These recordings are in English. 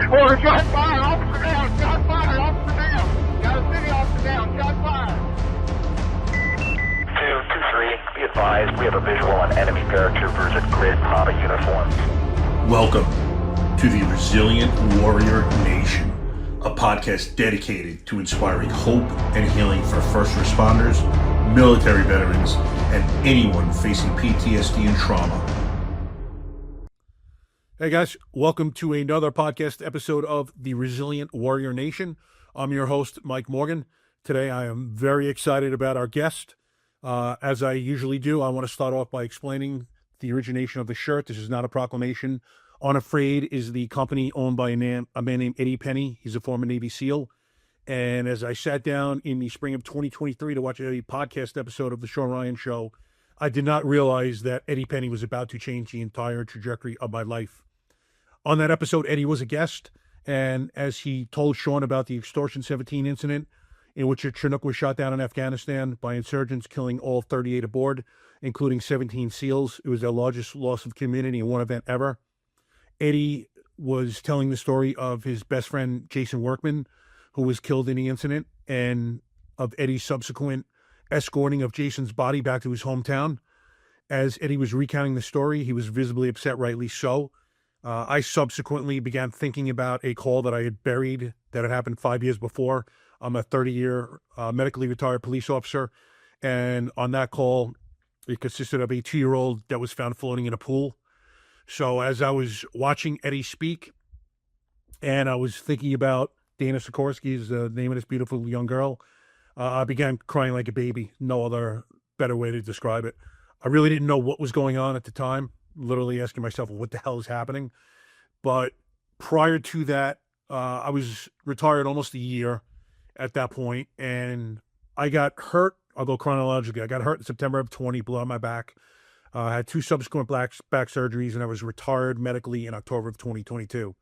Or shot fire, officer down, shot fire, officer down. Got a city officer down, shot fire. 223, be advised, we have a visual on enemy paratroopers in grid Papa uniforms. Welcome to the Resilient Warrior Nation, a podcast dedicated to inspiring hope and healing for first responders, military veterans, and anyone facing PTSD and trauma. Hey guys, welcome to another podcast episode of the Resilient Warrior Nation. I'm your host, Mike Morgan. Today I am very excited about our guest. As I usually do, I want to start off by explaining the origination of the shirt. This is not a proclamation. Unafraid is the company owned by a man named Eddie Penny. He's a former Navy SEAL. And as I sat down in the spring of 2023 to watch a podcast episode of The Sean Ryan Show, I did not realize that Eddie Penny was about to change the entire trajectory of my life. On that episode, Eddie was a guest, and as he told Sean about the Extortion 17 incident, in which a Chinook was shot down in Afghanistan by insurgents, killing all 38 aboard, including 17 SEALs. It was their largest loss of community in one event ever. Eddie was telling the story of his best friend, Jason Workman, who was killed in the incident, and of Eddie's subsequent escorting of Jason's body back to his hometown. As Eddie was recounting the story, he was visibly upset, rightly so. I subsequently began thinking about a call that I had buried that had happened 5 years before. I'm a 30-year medically retired police officer, and on that call, it consisted of a 2-year-old that was found floating in a pool. So as I was watching Eddie speak, and I was thinking about Dana Sikorsky, is the name of this beautiful young girl, I began crying like a baby. No other better way to describe it. I really didn't know what was going on at the time, literally asking myself, what the hell is happening? But prior to that, I was retired almost a year at that point, and I got hurt. I'll go chronologically. I got hurt in September of 20, blew out my back. I had 2 subsequent back surgeries, and I was retired medically in October of 2022.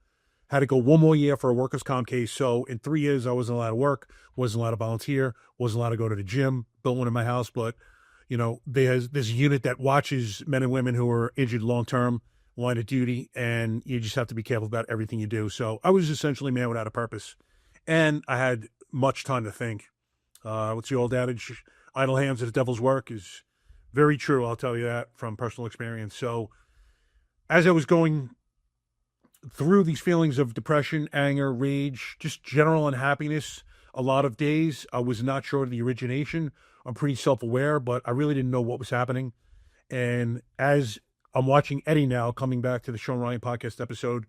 Had to go 1 more year for a workers' comp case. So in 3 years, I wasn't allowed to work, wasn't allowed to volunteer, wasn't allowed to go to the gym, built one in my house. But, you know, there's this unit that watches men and women who are injured long-term, line of duty, and you just have to be careful about everything you do. So I was essentially a man without a purpose. And I had much time to think. What's the old adage? Idle hands are the devil's work is very true, I'll tell you that from personal experience. So as I was going through these feelings of depression, anger, rage, just general unhappiness, a lot of days, I was not sure of the origination. I'm pretty self-aware, but I really didn't know what was happening. And as I'm watching Eddie now, coming back to the Sean Ryan podcast episode,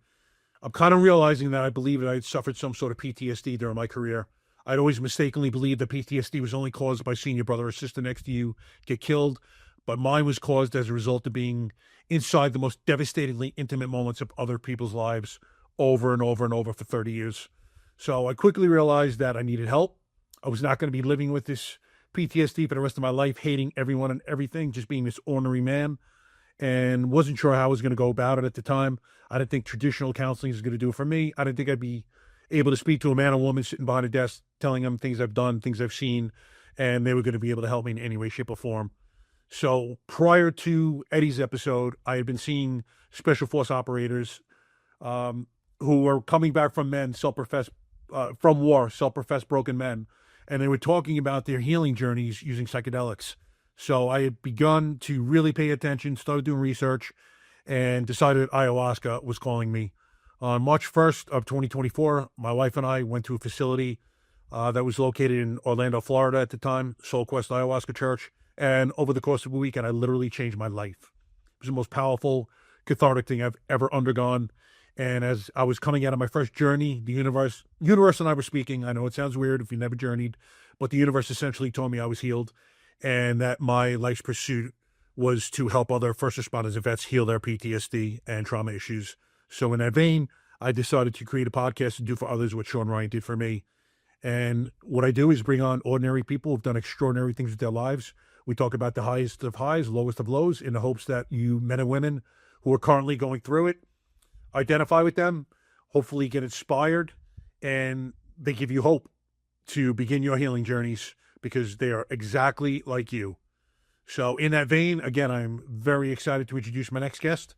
I'm kind of realizing that I believe that I had suffered some sort of PTSD during my career. I'd always mistakenly believed that PTSD was only caused by seeing your brother or sister next to you get killed, but mine was caused as a result of being inside the most devastatingly intimate moments of other people's lives over and over and over for 30 years. So I quickly realized that I needed help. I was not going to be living with this PTSD for the rest of my life, hating everyone and everything, just being this ornery man, and wasn't sure how I was going to go about it at the time. I didn't think traditional counseling was going to do it for me. I didn't think I'd be able to speak to a man or woman sitting behind a desk, telling them things I've done, things I've seen, and they were going to be able to help me in any way, shape, or form. So prior to Eddie's episode, I had been seeing special force operators who were coming back from from war, self-professed broken men, and they were talking about their healing journeys using psychedelics. So I had begun to really pay attention, started doing research, and decided ayahuasca was calling me. On March 1st of 2024, my wife and I went to a facility that was located in Orlando, Florida at the time, Soul Quest Ayahuasca Church. And over the course of a weekend, I literally changed my life. It was the most powerful, cathartic thing I've ever undergone. And as I was coming out of my first journey, the universe and I were speaking. I know it sounds weird if you never journeyed, but the universe essentially told me I was healed and that my life's pursuit was to help other first responders and vets heal their PTSD and trauma issues. So in that vein, I decided to create a podcast and do for others what Sean Ryan did for me. And what I do is bring on ordinary people who've done extraordinary things with their lives. We talk about the highest of highs, lowest of lows, in the hopes that you men and women who are currently going through it identify with them, hopefully get inspired, and they give you hope to begin your healing journeys because they are exactly like you. So in that vein, again, I'm very excited to introduce my next guest,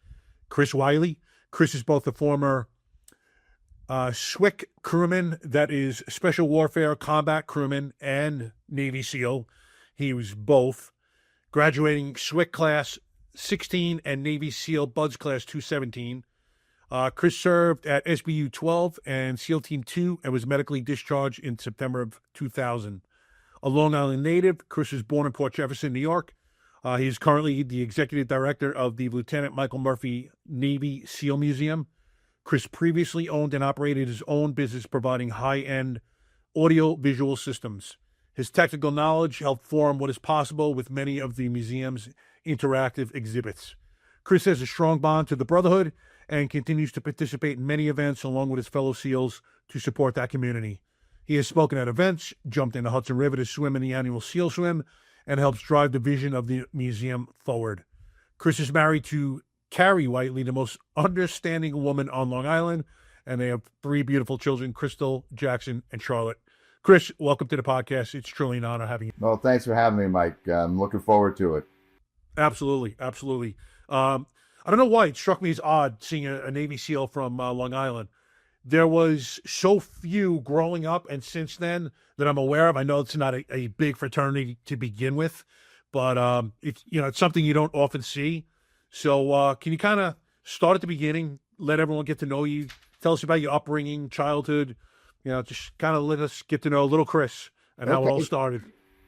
Chris Wylie. Chris is both a former SWCC crewman, that is Special Warfare Combat Crewman and Navy SEAL. He was both. Graduating SWCC Class 16 and Navy SEAL Buds Class 217. Chris served at SBU 12 and SEAL Team 2 and was medically discharged in September of 2000. A Long Island native, Chris was born in Port Jefferson, New York. He is currently the executive director of the Lieutenant Michael Murphy Navy SEAL Museum. Chris previously owned and operated his own business providing high-end audio-visual systems. His technical knowledge helped form what is possible with many of the museum's interactive exhibits. Chris has a strong bond to the Brotherhood and continues to participate in many events along with his fellow SEALs to support that community. He has spoken at events, jumped in the Hudson River to swim in the annual SEAL Swim, and helps drive the vision of the museum forward. Chris is married to Carrie Wylie, the most understanding woman on Long Island, and they have 3 beautiful children, Crystal, Jackson, and Charlotte. Chris, welcome to the podcast. It's truly an honor having you. Well, thanks for having me, Mike. I'm looking forward to it. Absolutely. I don't know why it struck me as odd seeing a Navy SEAL from Long Island. There was so few growing up, and since then that I'm aware of. I know it's not a big fraternity to begin with, but it's something you don't often see. So can you kind of start at the beginning, let everyone get to know you, tell us about your upbringing, childhood, just kind of let us get to know little Chris and how it all started.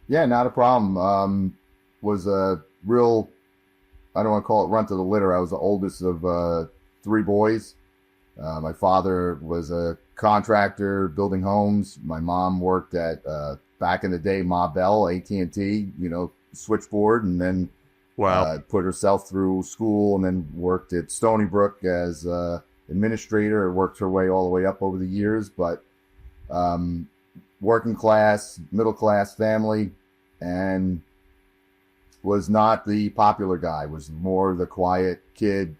Yeah, not a problem. Was a real, I don't want to call it runt of the litter. I was the oldest of 3 boys. My father was a contractor building homes. My mom worked at, back in the day, Ma Bell, AT&T, switchboard, and then put herself through school and then worked at Stony Brook as administrator, worked her way all the way up over the years, but working class, middle class family, and was not the popular guy, was more the quiet kid,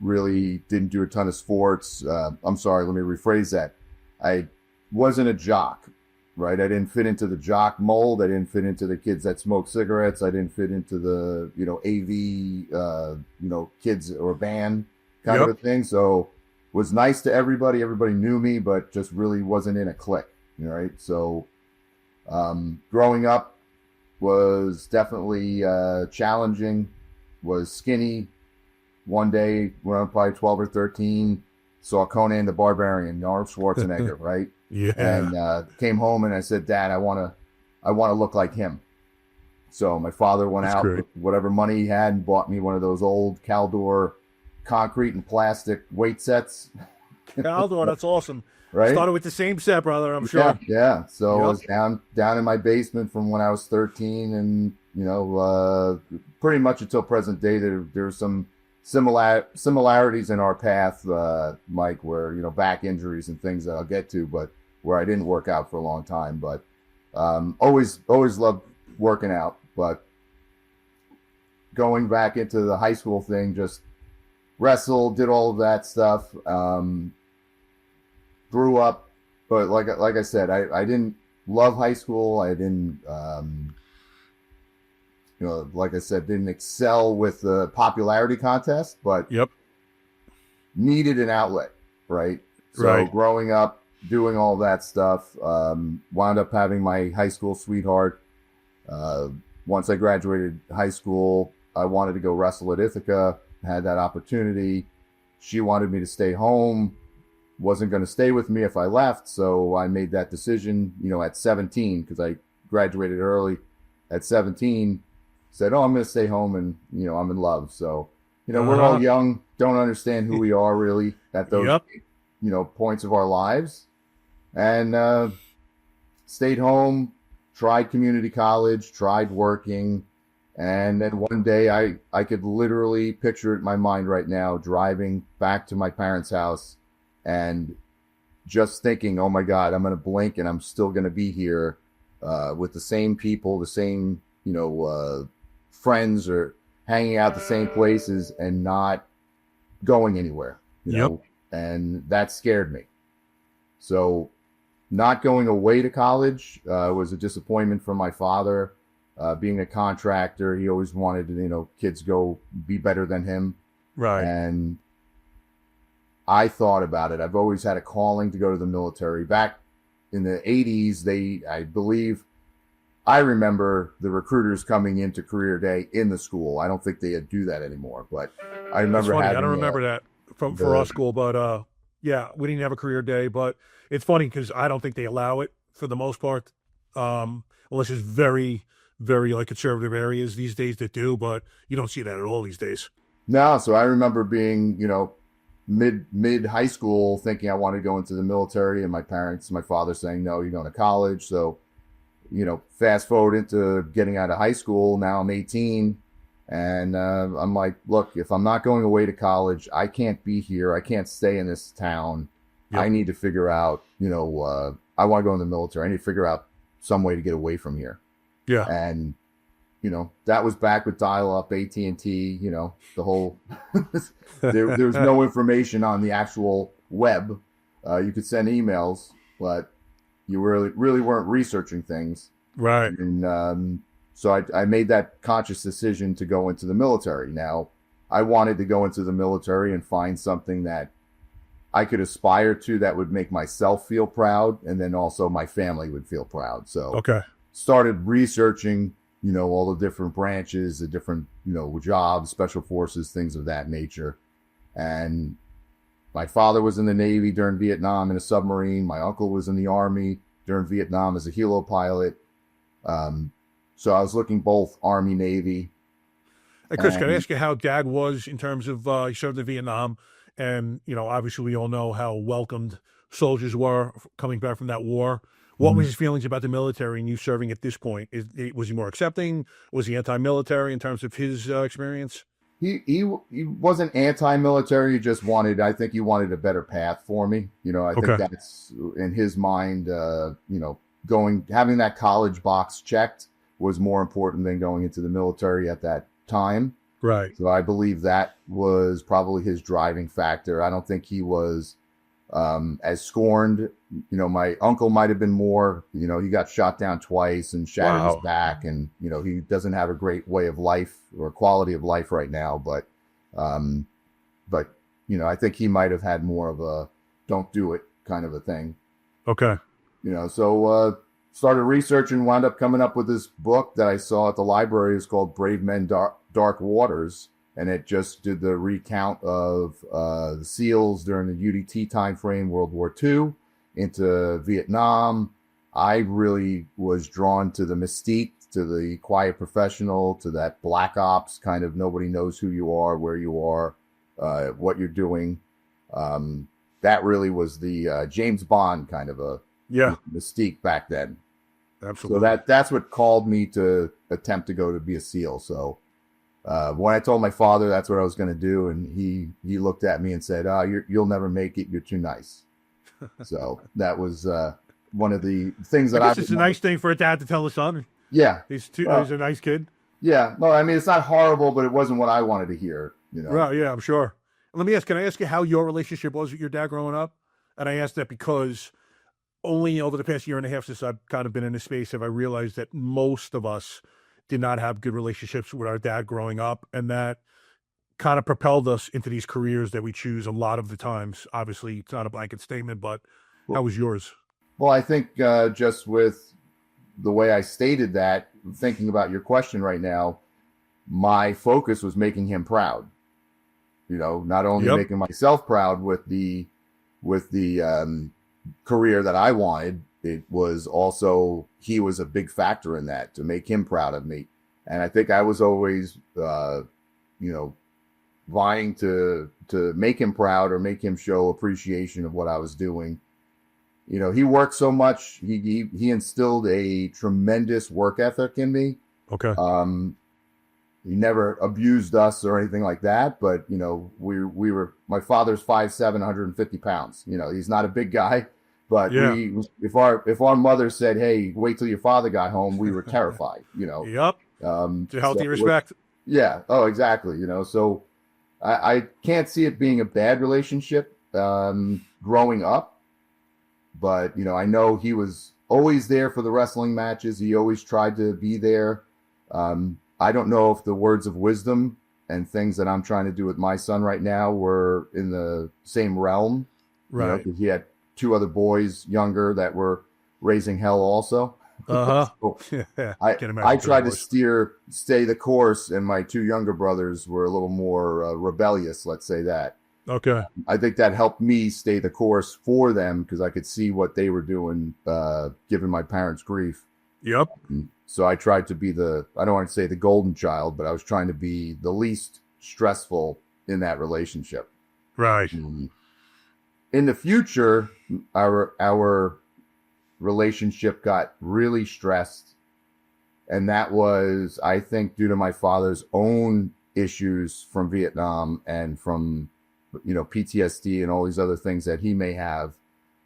really didn't do a ton of sports. I'm sorry, let me rephrase that. I wasn't a jock, right? I didn't fit into the jock mold. I didn't fit into the kids that smoke cigarettes. I didn't fit into the, AV, kids or band kind of a thing. So was nice to everybody. Everybody knew me, but just really wasn't in a clique, right? So growing up was definitely challenging, was skinny. One day when I was probably 12 or 13, saw Conan the Barbarian, Arnold Schwarzenegger, right? Yeah. And came home and I said, Dad, I want to look like him. So my father went out with whatever money he had and bought me one of those old Caldor concrete and plastic weight sets. Caldor, that's awesome. Right? Started with the same set, brother, I'm sure. Yeah. So I was down in my basement from when I was 13 and, pretty much until present day, there's some similarities in our path, Mike, where, back injuries and things that I'll get to, but where I didn't work out for a long time, but always loved working out. But going back into the high school thing, just wrestled, did all of that stuff, grew up, but like I said, I didn't love high school. I didn't, like I said, didn't excel with the popularity contest, but needed an outlet, right? So growing up, doing all that stuff, wound up having my high school sweetheart. Once I graduated high school, I wanted to go wrestle at Ithaca, had that opportunity. She wanted me to stay home, wasn't going to stay with me if I left, so I made that decision, at 17, because I graduated early. At 17, said, I'm going to stay home, and, I'm in love. So, we're all young, don't understand who we are really at those, points of our lives. And stayed home, tried community college, tried working. And then one day I could literally picture it in my mind right now, driving back to my parents' house and just thinking, oh my God, I'm going to blink and I'm still going to be here with the same people, the same, friends, or hanging out the same places and not going anywhere, you know, and that scared me. So not going away to college was a disappointment for my father. Being a contractor, he always wanted, kids go be better than him. Right. And I thought about it. I've always had a calling to go to the military. Back in the 80s, I remember the recruiters coming into career day in the school. I don't think they do that anymore, but I remember I don't remember that for our school, but yeah, we didn't have a career day, but it's funny because I don't think they allow it for the most part, unless it's very, very like conservative areas these days that do, but you don't see that at all these days. No, so I remember being, mid high school thinking I wanted to go into the military, and my father saying, no, you're going to college. So, fast forward into getting out of high school. Now I'm 18, and I'm like, look, if I'm not going away to college, I can't be here. I can't stay in this town. Yep. I need to figure out, I want to go in the military. I need to figure out some way to get away from here. Yeah. And, that was back with dial-up, AT&T, the whole, there was no information on the actual web. You could send emails, but you really weren't researching things. Right. And so I made that conscious decision to go into the military. Now, I wanted to go into the military and find something that I could aspire to that would make myself feel proud, and then also my family would feel proud. So started researching, all the different branches, the different, jobs, special forces, things of that nature. And my father was in the Navy during Vietnam in a submarine. My uncle was in the Army during Vietnam as a helo pilot. So I was looking both Army, Navy. Hey, Chris, can I ask you how Dad was in terms of he served in Vietnam? And, obviously we all know how welcomed soldiers were coming back from that war. What was his feelings about the military and you serving at this point? Was he more accepting? Was he anti-military in terms of his experience? He wasn't anti-military. He just I think he wanted a better path for me. I think that's in his mind, having that college box checked was more important than going into the military at that time. Right. So I believe that was probably his driving factor. I don't think he was as scorned. My uncle might have been more, he got shot down twice and shattered his back, and, he doesn't have a great way of life or quality of life right now. But I think he might have had more of a don't do it kind of a thing. Okay. So started researching, wound up coming up with this book that I saw at the library. It's called Brave Men, Dark Waters. And it just did the recount of the SEALs during the UDT timeframe, World War II, into Vietnam. I really was drawn to the mystique, to the quiet professional, to that black ops kind of nobody knows who you are, where you are, what you're doing. That really was the James Bond kind of a mystique back then. Absolutely. So that's what called me to attempt to go to be a SEAL. So when I told my father that's what I was going to do, and he looked at me and said, you'll never make it. You're too nice. So that was one of the things that it's a nice thing for a dad to tell his son. Yeah. He's a nice kid. Yeah. No, I mean, it's not horrible, but it wasn't what I wanted to hear, Right. Yeah, I'm sure. Can I ask you how your relationship was with your dad growing up? And I asked that because only over the past year and a half since I've kind of been in this space have I realized that most of us did not have good relationships with our dad growing up, and that kind of propelled us into these careers that we choose a lot of the times. Obviously, it's not a blanket statement, but how was yours? Well, I think just with the way I stated that, thinking about your question right now, my focus was making him proud. Not only making myself proud with the career that I wanted, it was also, he was a big factor in that, to make him proud of me. And I think I was always, vying to make him proud or make him show appreciation of what I was doing. He worked so much. He instilled a tremendous work ethic in me. Okay. He never abused us or anything like that, but we were, my father's 5'7", 150 pounds. He's not a big guy. But if our mother said, "Hey, wait till your father got home," we were terrified. Yep. To healthy respect. Yeah. Oh, exactly. So I can't see it being a bad relationship growing up, but I know he was always there for the wrestling matches. He always tried to be there. I don't know if the words of wisdom and things that I'm trying to do with my son right now were in the same realm. Right. 'Cause he had 2 other boys younger that were raising hell also. So I tried to stay the course, and my 2 younger brothers were a little more rebellious, let's say that. Okay. I think that helped me stay the course for them because I could see what they were doing, giving my parents grief. Yep. So I tried to be I don't want to say the golden child, but I was trying to be the least stressful in that relationship. Right. In the future, our relationship got really stressed. And that was, I think, due to my father's own issues from Vietnam and from, PTSD and all these other things that he may have,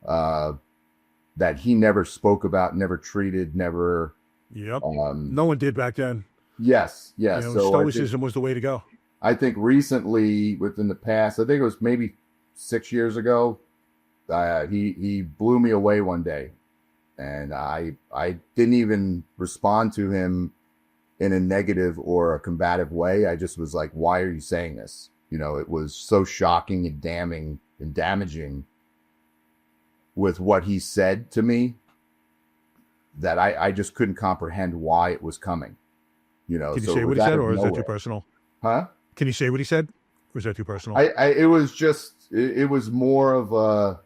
that he never spoke about, never treated, never. Yep. No one did back then. Yes. Yes. So stoicism was the way to go. I think recently, within the past, I think it was maybe 6 years ago, he blew me away one day, and I didn't even respond to him in a negative or a combative way. I just was like, "Why are you saying this?" It was so shocking and damning and damaging with what he said to me that I just couldn't comprehend why it was coming. Can you say what he said, or is that too personal? Huh? Can you say what he said? Or is that too personal? It was just, it was more of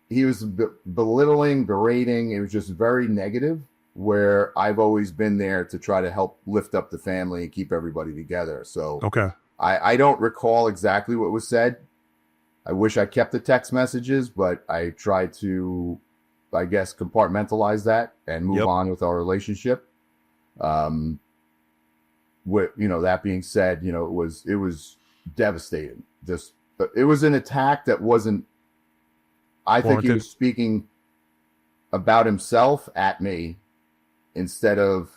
he was belittling, berating. It was just very negative, where I've always been there to try to help lift up the family and keep everybody together. So okay. I don't recall exactly what was said. I wish I kept the text messages, but I tried to, I guess, compartmentalize that and move on with our relationship. That being said, it was devastating. It was an attack that wasn't, I think he was speaking about himself at me instead of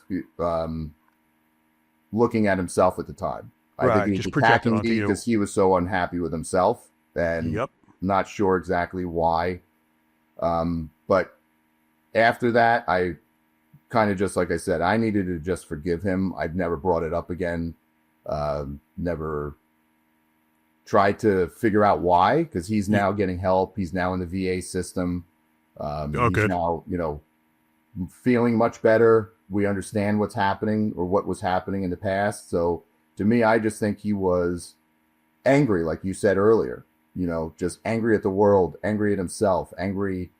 looking at himself at the time. I think he was attacking me because he was so unhappy with himself and not sure exactly why. But after that, I kind of just, like I said, I needed to just forgive him. I've never brought it up again. Never tried to figure out why, because he's now getting help. He's now in the VA system. He's now, feeling much better. We understand what's happening or what was happening in the past. So to me, I just think he was angry, like you said earlier, just angry at the world, angry at himself, angry,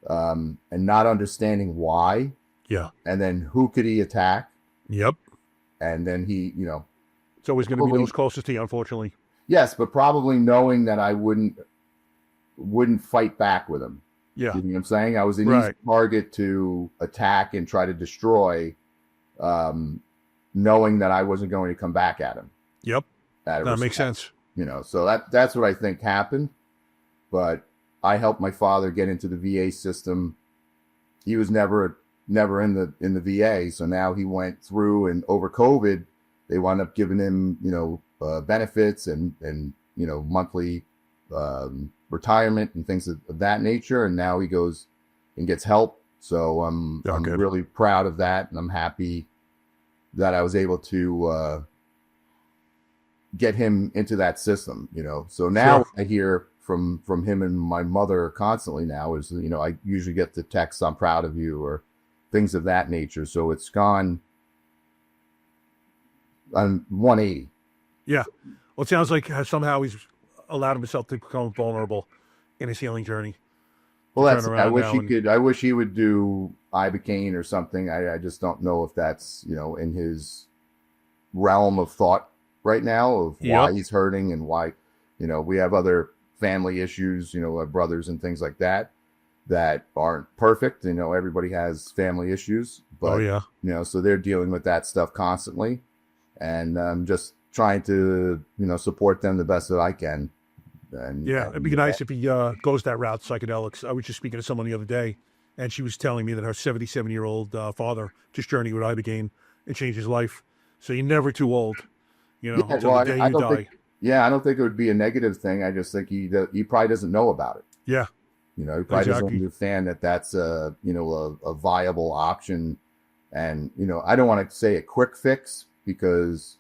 and not understanding why. Yeah. And then who could he attack? Yep. And then he, it's always going to be those closest to you, unfortunately. Yes, but probably knowing that I wouldn't fight back with him. Yeah. You know what I'm saying? I was an easy target to attack and try to destroy, knowing that I wasn't going to come back at him. Yep. That makes sense. So that's what I think happened. But I helped my father get into the VA system. He was never in the VA. So now he went through, and over COVID, they wound up giving him, benefits and monthly retirement and things of that nature. And now he goes and gets help. So I'm really proud of that, and I'm happy that I was able to get him into that system. So now I hear from him and my mother constantly now is, I usually get the text, "I'm proud of you," or things of that nature. So it's gone on 180. Yeah. Well, it sounds like somehow he's allowed himself to become vulnerable in his healing journey. Well, I wish he would do Ibogaine or something. I just don't know if that's, in his realm of thought right now of why he's hurting and why, we have other family issues, our brothers and things like that aren't perfect. Everybody has family issues, but, so they're dealing with that stuff constantly. And I'm just trying to, support them the best that I can. And it'd be nice if he goes that route, psychedelics. I was just speaking to someone the other day, and she was telling me that her 77-year-old father just journeyed with Ibogaine and changed his life. So you're never too old, until the day you die. I don't think it would be a negative thing. I just think he probably doesn't know about it. Yeah. He probably doesn't understand that that's a viable option. And, I don't want to say a quick fix because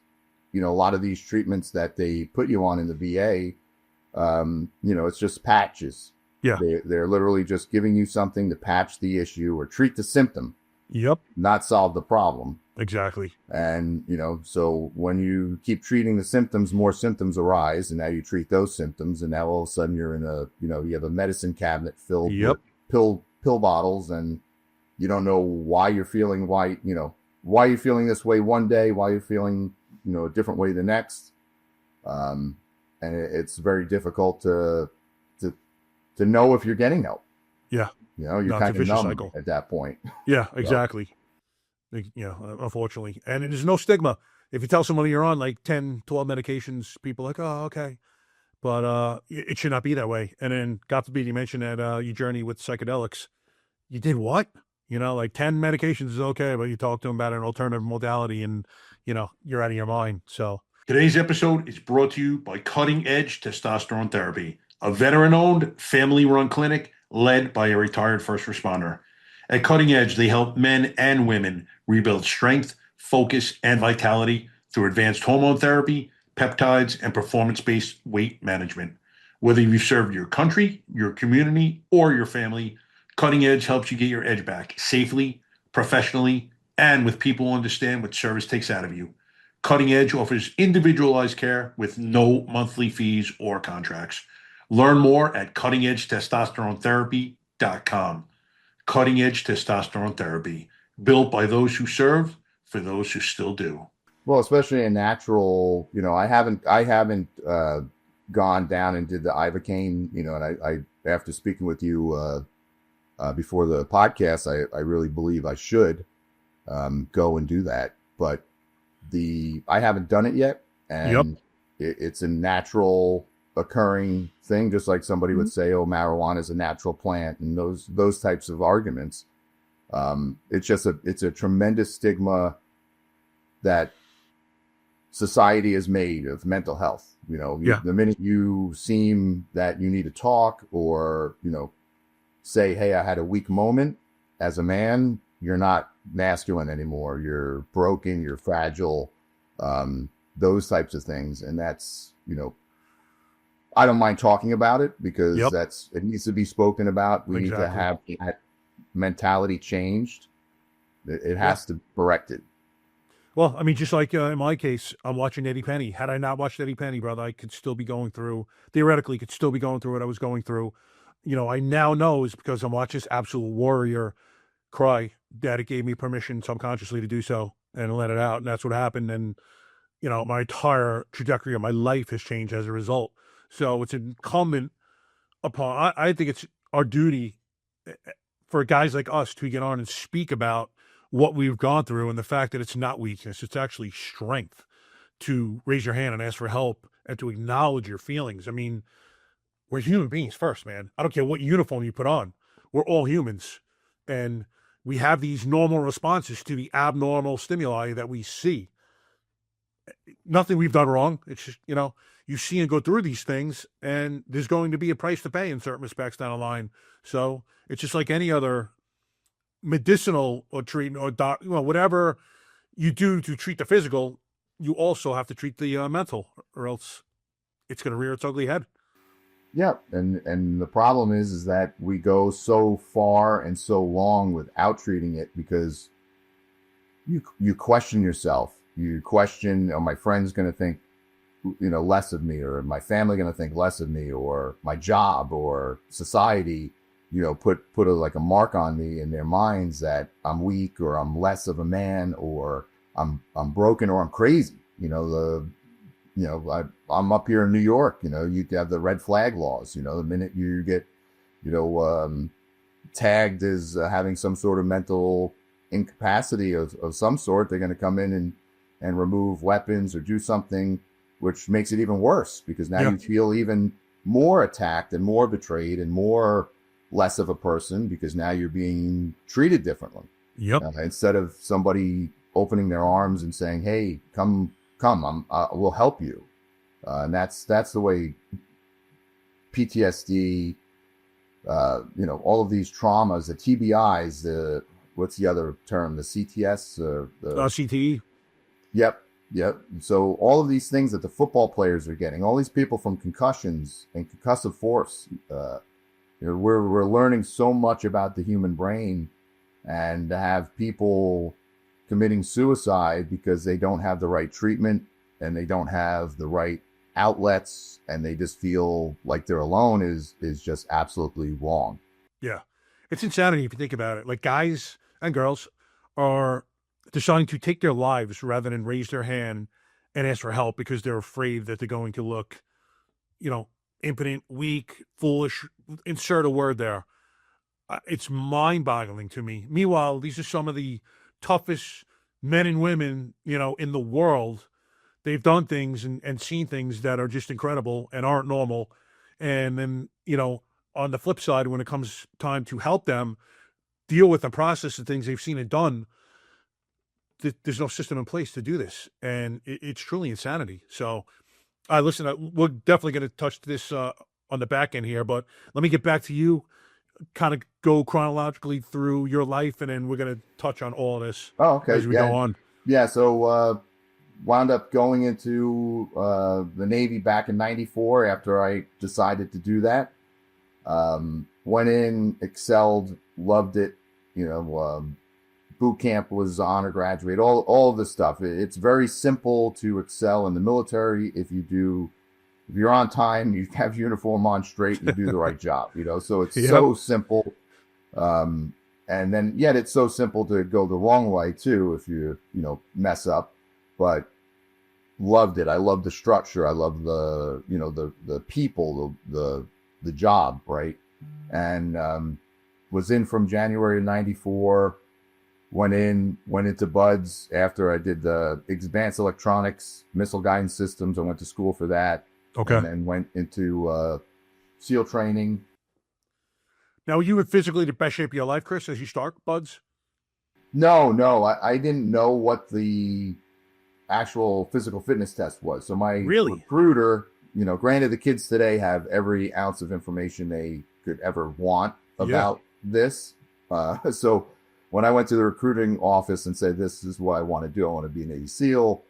a lot of these treatments that they put you on in the VA, it's just patches. Yeah. They're literally just giving you something to patch the issue or treat the symptom. Yep. Not solve the problem. Exactly. And, so when you keep treating the symptoms, more symptoms arise, and now you treat those symptoms, and now all of a sudden you're in you have a medicine cabinet filled with pill bottles, and you don't know why you're feeling why you're feeling this way one day, why you're feeling, a different way the next. And it's very difficult to know if you're getting help. Yeah. You're kind of numb at that point. Yeah, exactly. Unfortunately. And there's no stigma. If you tell somebody you're on like 10, 12 medications, people are like, oh, okay. But it should not be that way. And then, God forbid, you mentioned that your journey with psychedelics. You did what? Like 10 medications is okay, but you talk to them about an alternative modality and, you're out of your mind. So today's episode is brought to you by Cutting Edge Testosterone Therapy, a veteran-owned, family-run clinic led by a retired first responder. At Cutting Edge, they help men and women rebuild strength, focus, and vitality through advanced hormone therapy, peptides, and performance-based weight management. Whether you've served your country, your community, or your family, Cutting Edge helps you get your edge back safely, professionally, and with people who understand what service takes out of you. Cutting Edge offers individualized care with no monthly fees or contracts. Learn more at cuttingedgetestosteronetherapy.com. Cutting Edge Testosterone Therapy, built by those who serve for those who still do. Well, especially in natural, I haven't gone down and did the Ibogaine, and I after speaking with you before the podcast, I really believe I should go and do that. But I haven't done it yet, and it's a natural occurring thing, just like somebody would say, oh, marijuana is a natural plant, and those types of arguments. It's a tremendous stigma that society has made of mental health. The minute you seem that you need to talk or say, hey, I had a weak moment as a man, you're not masculine anymore, you're broken, you're fragile, those types of things. And that's I don't mind talking about it because it needs to be spoken about. We need to have that mentality changed. It has to be corrected. Well, I mean, just like in my case, I'm watching Eddie Penny. Had I not watched Eddie Penny, brother, I could still be going through, theoretically, could still be going through what I was going through. I now know is because I'm watching this absolute warrior cry that it gave me permission subconsciously to do so and let it out. And that's what happened. And, my entire trajectory of my life has changed as a result. So it's incumbent upon, I think it's our duty for guys like us to get on and speak about what we've gone through and the fact that it's not weakness, it's actually strength to raise your hand and ask for help and to acknowledge your feelings. I mean, we're human beings first, man. I don't care what uniform you put on. We're all humans. And we have these normal responses to the abnormal stimuli that we see. Nothing we've done wrong. It's just, you see and go through these things, and there's going to be a price to pay in certain respects down the line. So it's just like any other medicinal or treatment or whatever you do to treat the physical, you also have to treat the mental, or else it's going to rear its ugly head. Yeah, and the problem is that we go so far and so long without treating it because you question yourself. You question, my friend's going to think, less of me, or my family going to think less of me, or my job or society, put a mark on me in their minds that I'm weak or I'm less of a man or I'm broken or I'm crazy. I'm up here in New York, you have the red flag laws, the minute you get, tagged as having some sort of mental incapacity of some sort, they're going to come in and remove weapons or do something, which makes it even worse because now you feel even more attacked and more betrayed and more less of a person because now you're being treated differently. Instead of somebody opening their arms and saying, hey, come, we'll help you. And that's the way PTSD, all of these traumas, the TBIs, what's the other term? The CTS? The CTE. Yep. Yep. So all of these things that the football players are getting, all these people from concussions and concussive force, we're learning so much about the human brain, and to have people committing suicide because they don't have the right treatment and they don't have the right outlets and they just feel like they're alone is just absolutely wrong. Yeah. It's insanity if you think about it. Like, guys and girls are deciding to take their lives rather than raise their hand and ask for help because they're afraid that they're going to look, impotent, weak, foolish, insert a word there. It's mind-boggling to me. Meanwhile, these are some of the toughest men and women, in the world. They've done things and seen things that are just incredible and aren't normal. And then, on the flip side, when it comes time to help them deal with the process of things they've seen and done, there's no system in place to do this. And it's truly insanity. So, listen, we're definitely going to touch this on the back end here, but let me get back to you, kind of go chronologically through your life, and then we're going to touch on all of this as we go on. Yeah, so wound up going into the Navy back in '94 after I decided to do that. Went in, excelled, loved it. Boot camp was honor graduate, all of this stuff. It's very simple to excel in the military if you're on time, you have uniform on straight, you do the right job, so it's so simple. And then yet it's so simple to go the wrong way too if you mess up. But loved it. I love the structure. I love the the people, the job, right? And was in from January of '94. Went into BUDS after I did the advanced electronics, missile guidance systems. I went to school for that. Okay. And then went into SEAL training. Now, were you in physically the best shape of your life, Chris, as you start BUDS? No. I didn't know what the actual physical fitness test was. So my recruiter, granted the kids today have every ounce of information they could ever want about this. So when I went to the recruiting office and said, this is what I want to do, I want to be a Navy SEAL,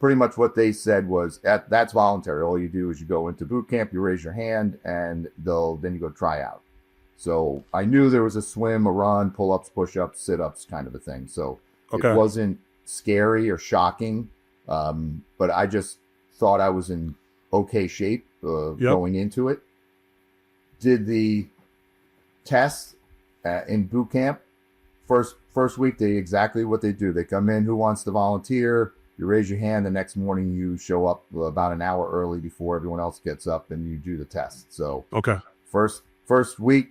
pretty much what they said was that's voluntary. All you do is you go into boot camp, you raise your hand, and then you go try out. So I knew there was a swim, a run, pull-ups, push-ups, sit-ups kind of a thing. So It wasn't scary or shocking, but I just thought I was in okay shape going into it. Did the test in boot camp. First week, they exactly what they do. They come in, who wants to volunteer? You raise your hand. The next morning, you show up about an hour early before everyone else gets up, and you do the test. So first week,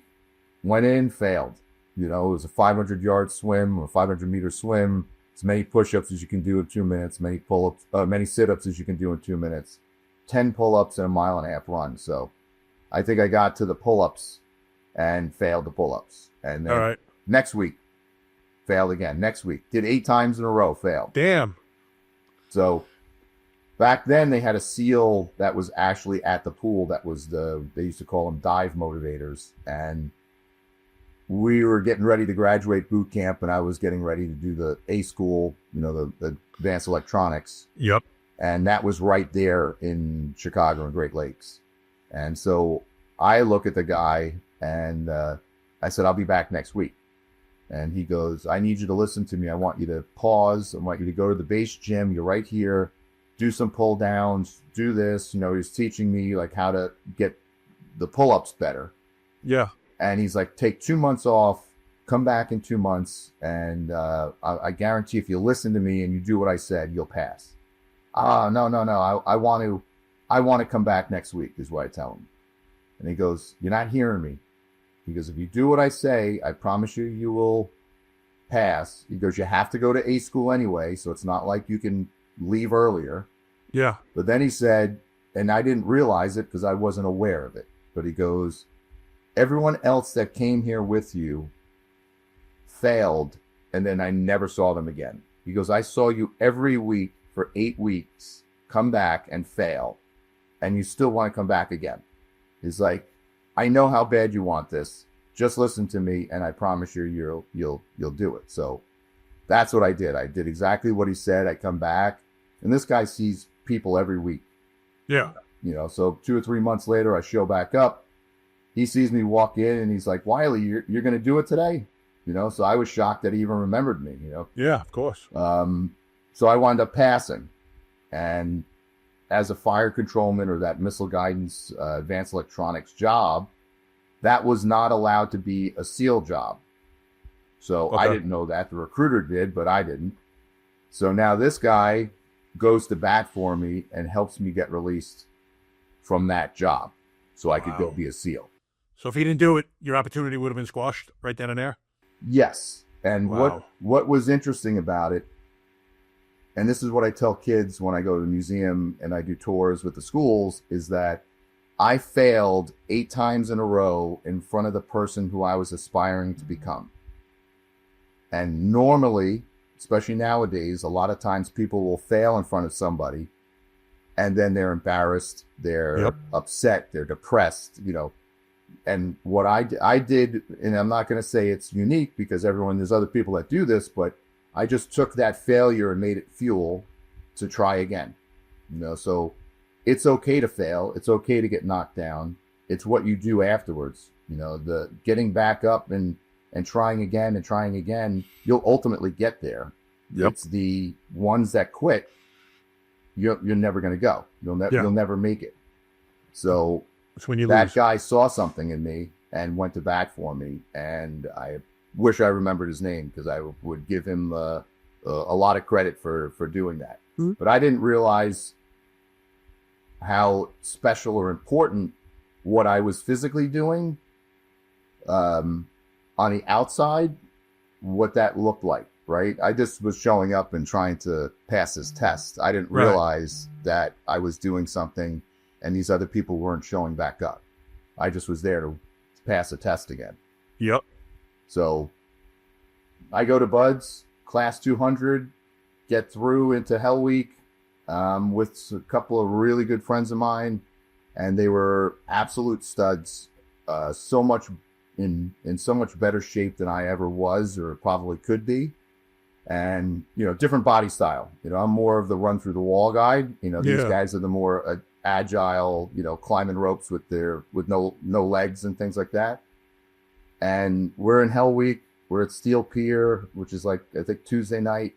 went in, failed. It was a 500-yard swim, a 500-meter swim. As many push-ups as you can do in 2 minutes, many pull-ups, many sit-ups as you can do in 2 minutes, 10 pull-ups and a 1.5 mile run. So I think I got to the pull-ups and failed the pull-ups. And then next week, failed again. Next week, did 8 times in a row, failed. Damn. So back then they had a SEAL that was actually at the pool. That was they used to call them dive motivators. And we were getting ready to graduate boot camp, and I was getting ready to do the A school, the advanced electronics. Yep. And that was right there in Chicago and Great Lakes. And so I look at the guy and I said, I'll be back next week. And he goes, I need you to listen to me. I want you to pause. I want you to go to the base gym. You're right here. Do some pull downs. Do this. He's teaching me like how to get the pull-ups better. Yeah. And he's like, take 2 months off, come back in 2 months. And I guarantee if you listen to me and you do what I said, you'll pass. No. I want to come back next week is what I tell him. And he goes, you're not hearing me. He goes, if you do what I say, I promise you will pass. He goes, you have to go to A school anyway, so it's not like you can leave earlier. Yeah. But then he said, and I didn't realize it because I wasn't aware of it, but he goes, everyone else that came here with you failed, and then I never saw them again. He goes, I saw you every week for 8 weeks, come back and fail, and you still want to come back again. He's like, I know how bad you want this. Just listen to me, and I promise you, you'll do it. So that's what I did. I did exactly what he said. I come back, And this guy sees people every week. Yeah. So 2 or 3 months later, I show back up. He sees me walk in and he's like, Wylie, you're going to do it today? So I was shocked that he even remembered me, Yeah, of course. So I wound up passing. And as a fire controlman or that missile guidance, advanced electronics job, that was not allowed to be a SEAL job. So I didn't know that. The recruiter did, but I didn't. So now this guy goes to bat for me and helps me get released from that job so I could go be a SEAL. So if he didn't do it, your opportunity would have been squashed right then and there? Yes. And what was interesting about it, and this is what I tell kids when I go to the museum and I do tours with the schools, is that I failed 8 times in a row in front of the person who I was aspiring to become. And normally, especially nowadays, a lot of times people will fail in front of somebody and then they're embarrassed, they're upset, they're depressed, And what I did, and I'm not going to say it's unique because there's other people that do this, but I just took that failure and made it fuel to try again. So it's okay to fail. It's okay to get knocked down. It's what you do afterwards. The getting back up and trying again, you'll ultimately get there. Yep. It's the ones that quit, you're never going to go. You'll never make it. So it's when you that lose. Guy saw something in me and went to bat for me. And I wish I remembered his name because I would give him a lot of credit for doing that. Mm-hmm. But I didn't realize how special or important what I was physically doing on the outside, what that looked like, right? I just was showing up and trying to pass this test. I didn't realize that I was doing something and these other people weren't showing back up. I just was there to pass a test again. Yep. So I go to Bud's, Class 200, get through into Hell Week with a couple of really good friends of mine, and they were absolute studs, so much in so much better shape than I ever was or probably could be. And, different body style. I'm more of the run through the wall guy. These guys are the more agile, climbing ropes with no legs and things like that. And we're in Hell Week. We're at Steel Pier, which is I think Tuesday night.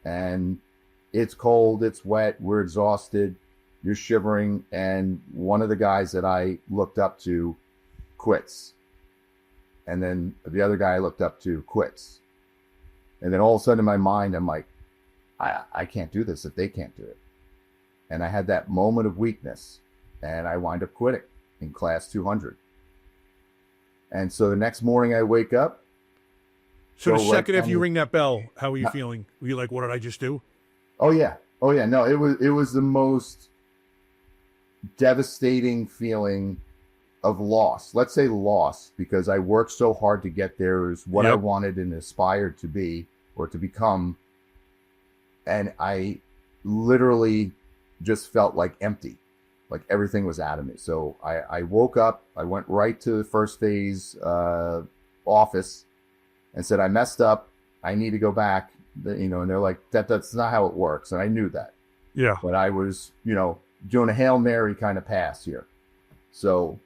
And it's cold, it's wet, we're exhausted, you're shivering. And one of the guys that I looked up to quits. And then the other guy I looked up to quits. And then all of a sudden in my mind, I'm like, I can't do this if they can't do it. And I had that moment of weakness and I wind up quitting in Class 200. And so the next morning I wake up. So the second after you ring that bell, how are you feeling? Were you like, what did I just do? Oh yeah. No, it was the most devastating feeling of loss. Let's say loss, because I worked so hard to get there. It was what I wanted and aspired to be or to become. And I literally just felt like empty, like everything was out of me. So I woke up, I went right to the first phase office and said, I messed up. I need to go back, and they're like, that's not how it works. And I knew that. Yeah. But I was, doing a Hail Mary kind of pass here. So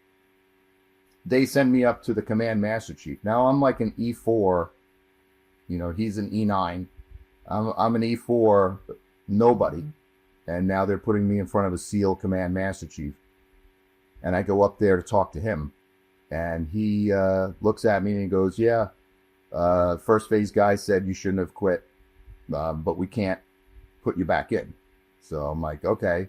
they send me up to the command master chief. Now I'm like an E4, he's an E9. I'm an E4, nobody. And now they're putting me in front of a SEAL command master chief. And I go up there to talk to him. And he looks at me and he goes, first phase guy said you shouldn't have quit, but we can't put you back in. So I'm like, okay.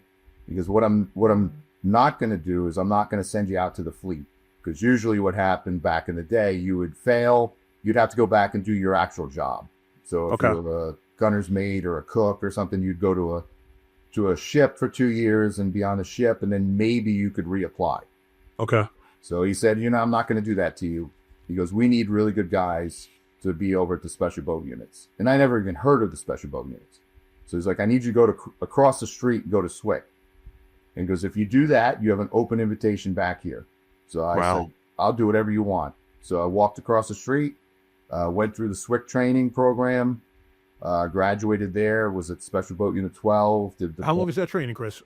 Because what I'm not going to do is I'm not going to send you out to the fleet. Because usually what happened back in the day, you would fail, you'd have to go back and do your actual job. So if you were a gunner's mate or a cook or something, you'd go to a ship for 2 years and be on the ship, and then maybe you could reapply. Okay. So he said, I'm not going to do that to you. He goes, we need really good guys to be over at the special boat units. And I never even heard of the special boat units. So he's like, I need you to go across the street and go to SWCC. And he goes, if you do that, you have an open invitation back here. So I said, I'll do whatever you want. So I walked across the street, went through the SWCC training program, Graduated there, was at Special Boat Unit 12. How long is that training, Chris?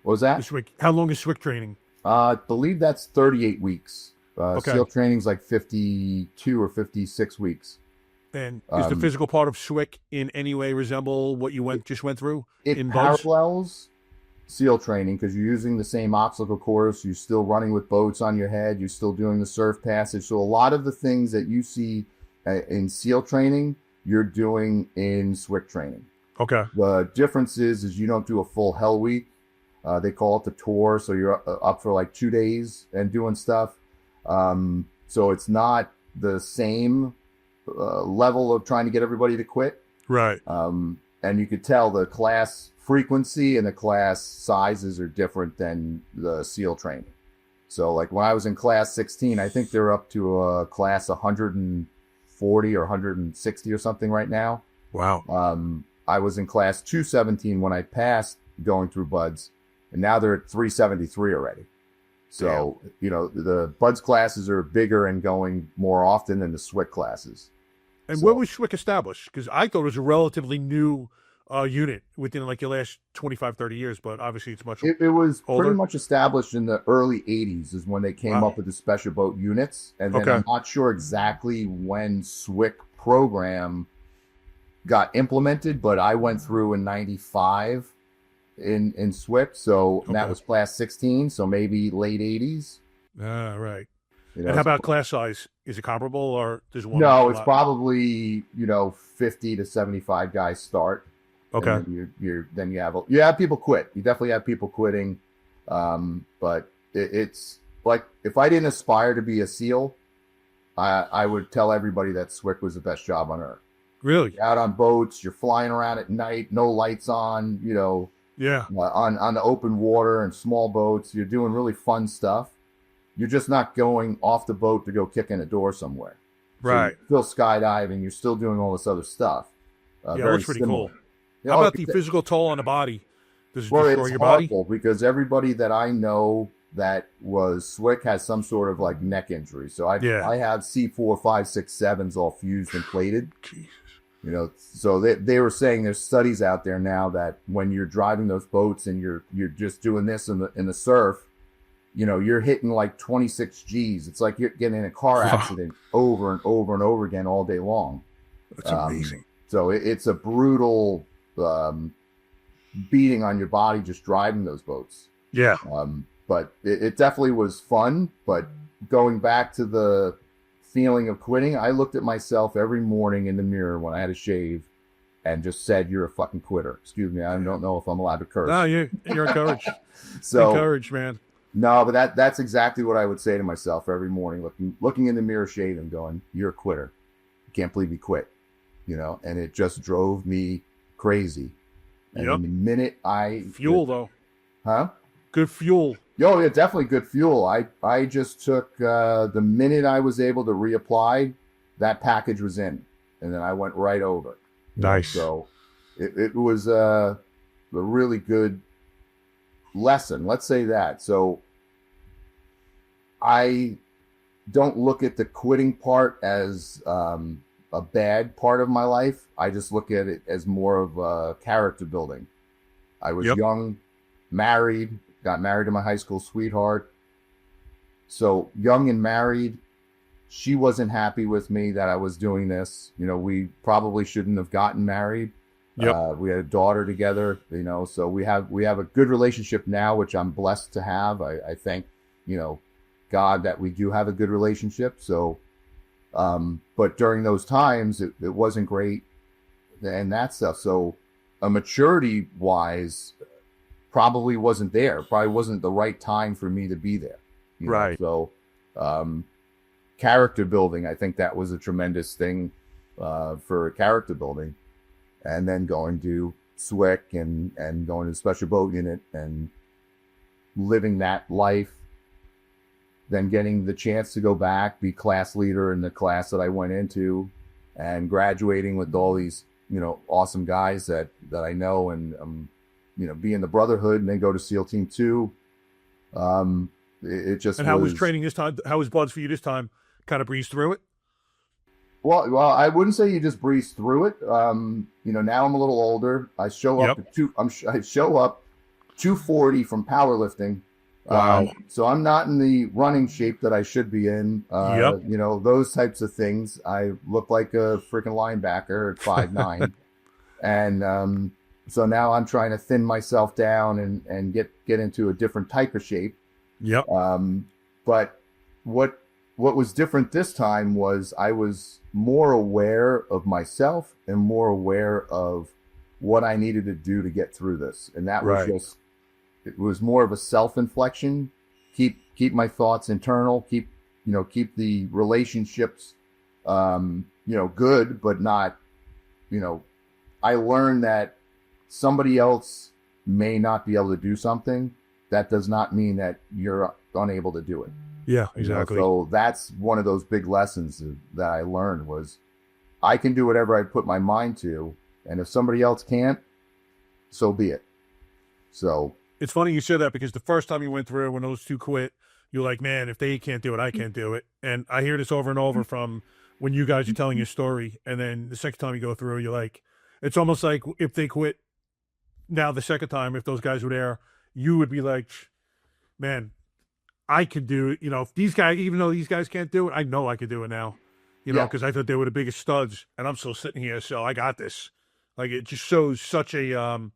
What was that? How long is SWCC training? I believe that's 38 weeks. Okay. SEAL training's like 52 or 56 weeks. And is the physical part of SWCC in any way resemble what you just went through? It parallels SEAL training because you're using the same obstacle course. You're still running with boats on your head. You're still doing the surf passage. So a lot of the things that you see in SEAL training, you're doing in SWCC training. Okay. The difference is you don't do a full Hell Week. They call it the tour. So you're up for like 2 days and doing stuff. So it's not the same level of trying to get everybody to quit. Right. And you could tell the class frequency and the class sizes are different than the SEAL training. So like when I was in class 16, I think they're up to a class 140 or 160 or something right now. Wow. I was in class 217 when I passed going through BUDS, and now they're at 373 already. So, you know, the BUDS classes are bigger and going more often than the SWCC classes. And where was SWCC established? Because I thought it was a relatively new unit within like the last 25, 30 years, but obviously it's much older. It was older. Pretty much established in the early 80s is when they came up with the special boat units. And then I'm not sure exactly when SWCC program got implemented, but I went through in 95 in SWCC. So that was class 16. So maybe late 80s. Right. You know, and how about class size? Is it comparable or does one? No, it's probably, 50 to 75 guys start. Okay. Then you have people quit. You definitely have people quitting. But it's like, if I didn't aspire to be a SEAL, I would tell everybody that SWCC was the best job on earth. Really? You're out on boats, you're flying around at night, no lights on, on the open water and small boats. You're doing really fun stuff. You're just not going off the boat to go kick in a door somewhere. Right. So you're still skydiving. You're still doing all this other stuff. That's pretty cool. How about the physical toll on the body? Does it destroy your body? Because everybody that I know that was SWCC has some sort of like neck injury. So I have C4, 5, 6, 7s all fused and plated. Jesus. So they were saying there's studies out there now that when you're driving those boats and you're just doing this in the surf, you're hitting like 26 G's. It's like you're getting in a car accident over and over and over again all day long. That's amazing. So it's a brutal beating on your body just driving those boats. Yeah. But it definitely was fun. But going back to the feeling of quitting, I looked at myself every morning in the mirror when I had a shave and just said, "You're a fucking quitter." Excuse me. I don't know if I'm allowed to curse. No, you're encouraged. So encouraged, man. No, but that's exactly what I would say to myself every morning, looking in the mirror, shaving, going, "You're a quitter. I can't believe you quit." And it just drove me crazy. And the minute though. Huh? Good fuel. Yo, yeah, definitely good fuel. I just took the minute I was able to reapply, that package was in, and then I went right over. Nice. So it was a really good lesson. Let's say that. So I don't look at the quitting part as a bad part of my life. I just look at it as more of a character building. I was young, married, got married to my high school sweetheart. So young and married, she wasn't happy with me that I was doing this. We probably shouldn't have gotten married. We had a daughter together, so we have a good relationship now, which I'm blessed to have. I thank, God that we do have a good relationship. So, but during those times, it wasn't great and that stuff. So maturity wise, probably wasn't there. Probably wasn't the right time for me to be there. Right. So, character building, I think that was a tremendous thing for character building. And then going to SWCC and going to the special boat unit and living that life. Then getting the chance to go back, be class leader in the class that I went into, and graduating with all these, awesome guys that I know, and be in the brotherhood, and then go to SEAL Team 2. It just. And how was training this time? How was BUDS for you this time? Kind of breezed through it. Well, I wouldn't say you just breeze through it. Now I'm a little older. I show up I show up 240 from powerlifting. Wow. So I'm not in the running shape that I should be in. Those types of things. I look like a freaking linebacker at 5'9". And so now I'm trying to thin myself down and get into a different type of shape. Yep. But what was different this time was I was more aware of myself and more aware of what I needed to do to get through this. And that was it was more of a self-inflection. Keep my thoughts internal, keep the relationships, good, but not, I learned that somebody else may not be able to do something. That does not mean that you're unable to do it. Yeah, exactly. So that's one of those big lessons that I learned was I can do whatever I put my mind to. And if somebody else can't, so be it. So it's funny you said that because the first time you went through when those two quit, you're like, man, if they can't do it, I can't do it. And I hear this over and over from when you guys are telling your story. And then the second time you go through, you're like, it's almost like if they quit now the second time, if those guys were there, you would be like, man, I could do it. If these guys, even though these guys can't do it, I know I could do it now, because I thought they were the biggest studs and I'm still sitting here. So I got this. Like, it just shows such a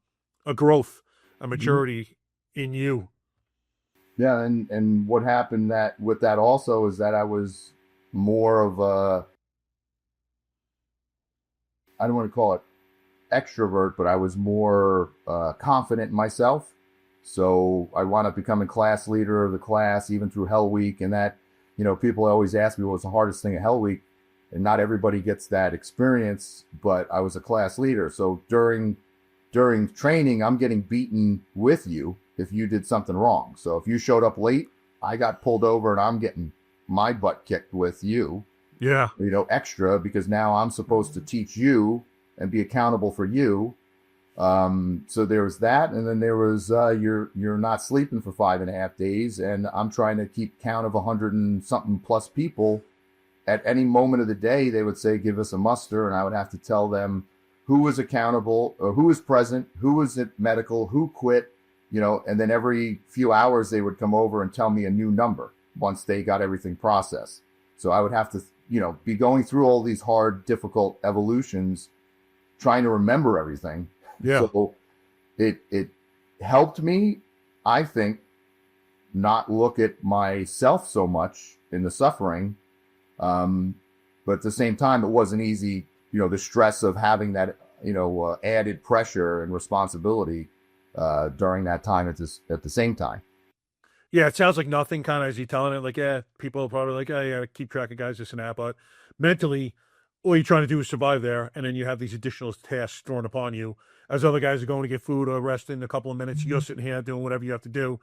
growth, a maturity in you. Yeah. And what happened with that also is that I was more of I don't want to call it extrovert, but I was more confident in myself. So I wound up becoming class leader of the class, even through Hell Week. And that, people always ask me what's the hardest thing at Hell Week. And not everybody gets that experience, but I was a class leader. So during training, I'm getting beaten with you if you did something wrong. So if you showed up late, I got pulled over and I'm getting my butt kicked with you. Yeah. Extra, because now I'm supposed to teach you and be accountable for you. So there was that. And then there was, you're not sleeping for 5.5 days. And I'm trying to keep count of 100 and something plus people. At any moment of the day, they would say, give us a muster. And I would have to tell them who was accountable or who was present, who was at medical, who quit, and then every few hours they would come over and tell me a new number once they got everything processed. So I would have to, be going through all these hard, difficult evolutions, trying to remember everything. Yeah. So it helped me, I think, not look at myself so much in the suffering. But at the same time, it wasn't easy, the stress of having that, added pressure and responsibility during that time at the same time. Yeah, it sounds like nothing kind of as you're telling it. Like, people are probably like, yeah, keep track of guys, this and that. But mentally, all you're trying to do is survive there. And then you have these additional tasks thrown upon you as other guys are going to get food or rest in a couple of minutes. You're sitting here doing whatever you have to do.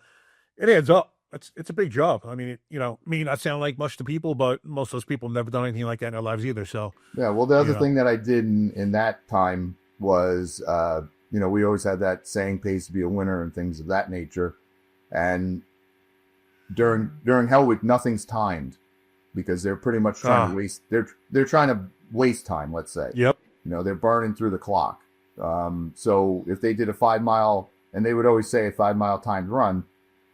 It adds up. It's a big job. I mean, may not sound like much to people, but most of those people have never done anything like that in their lives either. So, yeah, well, the other thing that I did in that time was, we always had that saying, pays to be a winner and things of that nature. And during Hell Week, nothing's timed because they're pretty much trying to waste. They're trying to waste time. Let's say. Yep. They're burning through the clock. So if they did a 5 mile, and they would always say a 5 mile timed run,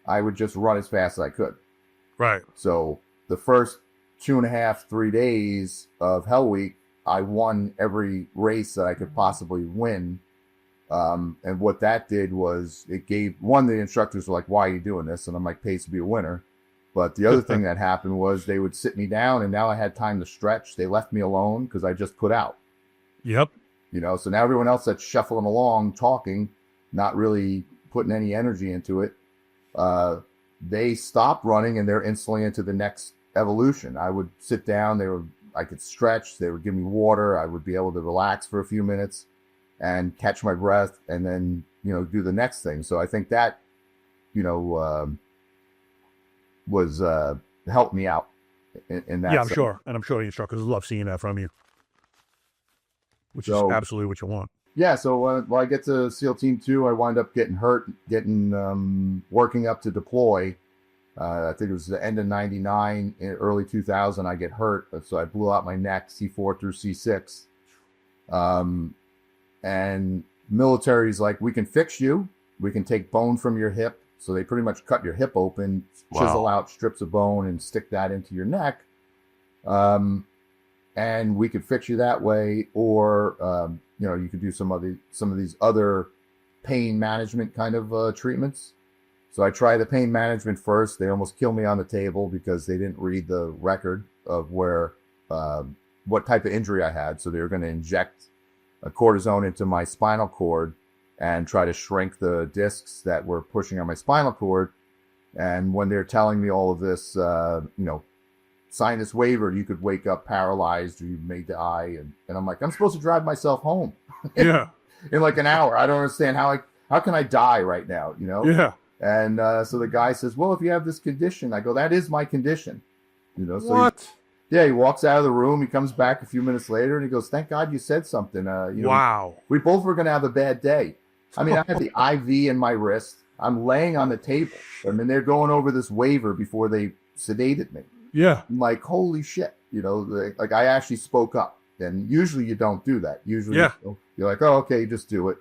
I would just run as fast as I could. Right. So the first 2.5, 3 days of Hell Week, I won every race that I could possibly win. And what that did was it gave the instructors were like, why are you doing this? And I'm like, pays to be a winner. But the other thing that happened was they would sit me down and now I had time to stretch. They left me alone because I just put out. Yep. So now everyone else that's shuffling along, talking, not really putting any energy into it, they stop running and they're instantly into the next evolution. I would sit down, I could stretch, they would give me water, I would be able to relax for a few minutes and catch my breath and then, do the next thing. So I think that, was, helped me out in that. Yeah, I'm sure. And I'm sure the instructors love seeing that from you, which is absolutely what you want. Yeah, so when I get to SEAL Team 2, I wind up getting hurt, working up to deploy. I think it was the end of 99, early 2000, I get hurt. So I blew out my neck, C4 through C6. And military's like, we can fix you. We can take bone from your hip. So they pretty much cut your hip open, chisel out strips of bone and stick that into your neck. And we could fix you that way. Or, you could do some of these other pain management kind of treatments. So I tried the pain management first. They almost killed me on the table because they didn't read the record of what type of injury I had. So they were going to inject a cortisone into my spinal cord and try to shrink the discs that were pushing on my spinal cord. And when they're telling me all of this, sign this waiver, you could wake up paralyzed or you may die. And I'm like, I'm supposed to drive myself home. Yeah. In like an hour. I don't understand how can I die right now, Yeah. And so the guy says, well, if you have this condition, I go, that is my condition. So what? He walks out of the room. He comes back a few minutes later and he goes, thank God you said something. Wow. We both were going to have a bad day. I mean, I had the IV in my wrist. I'm laying on the table. I mean, they're going over this waiver before they sedated me. Yeah. I'm like, holy shit. Like I actually spoke up. And usually you don't do that. Usually you're like, oh, okay, just do it.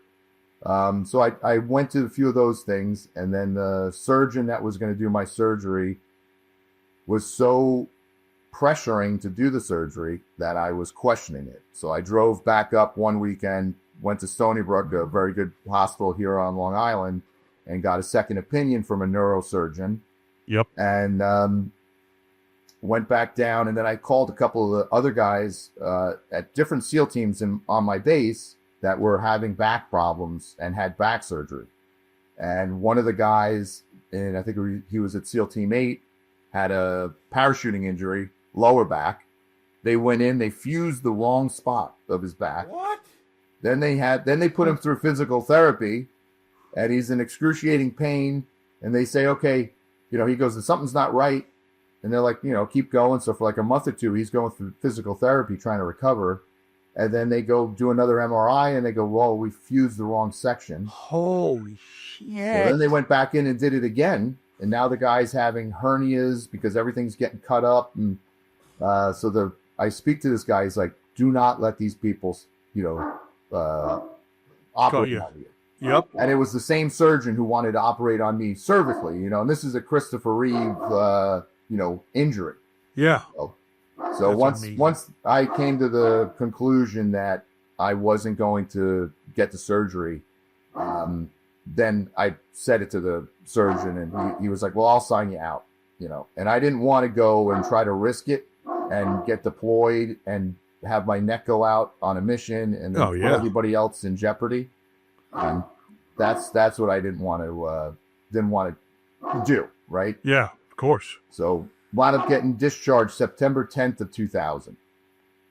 So I went to a few of those things, and then the surgeon that was going to do my surgery was so pressuring to do the surgery that I was questioning it. So I drove back up one weekend, went to Stony Brook, a very good hospital here on Long Island, and got a second opinion from a neurosurgeon. Yep. And went back down, and then I called a couple of the other guys at different SEAL teams on my base that were having back problems and had back surgery. And one of the guys, and I think he was at SEAL Team 8, had a parachuting injury, lower back. They went in, they fused the wrong spot of his back. What? Then they put him through physical therapy, and he's in excruciating pain. And they say, okay, he goes, something's not right. And they're like, keep going. So for like a month or two, he's going through physical therapy trying to recover. And then they go do another MRI, and they go, well, we fused the wrong section. Holy shit. So then they went back in and did it again. And now the guy's having hernias because everything's getting cut up. And I speak to this guy. He's like, do not let these people, operate on you. Yep. And it was the same surgeon who wanted to operate on me cervically, and this is a Christopher Reeve, injury. Yeah. So once I came to the conclusion that I wasn't going to get the surgery, then I said it to the surgeon, and he was like, well, I'll sign you out, and I didn't want to go and try to risk it and get deployed and have my neck go out on a mission and then put everybody else in jeopardy. And that's what I didn't want to do. Right. Yeah, of course. So wound up getting discharged September 10th of 2000.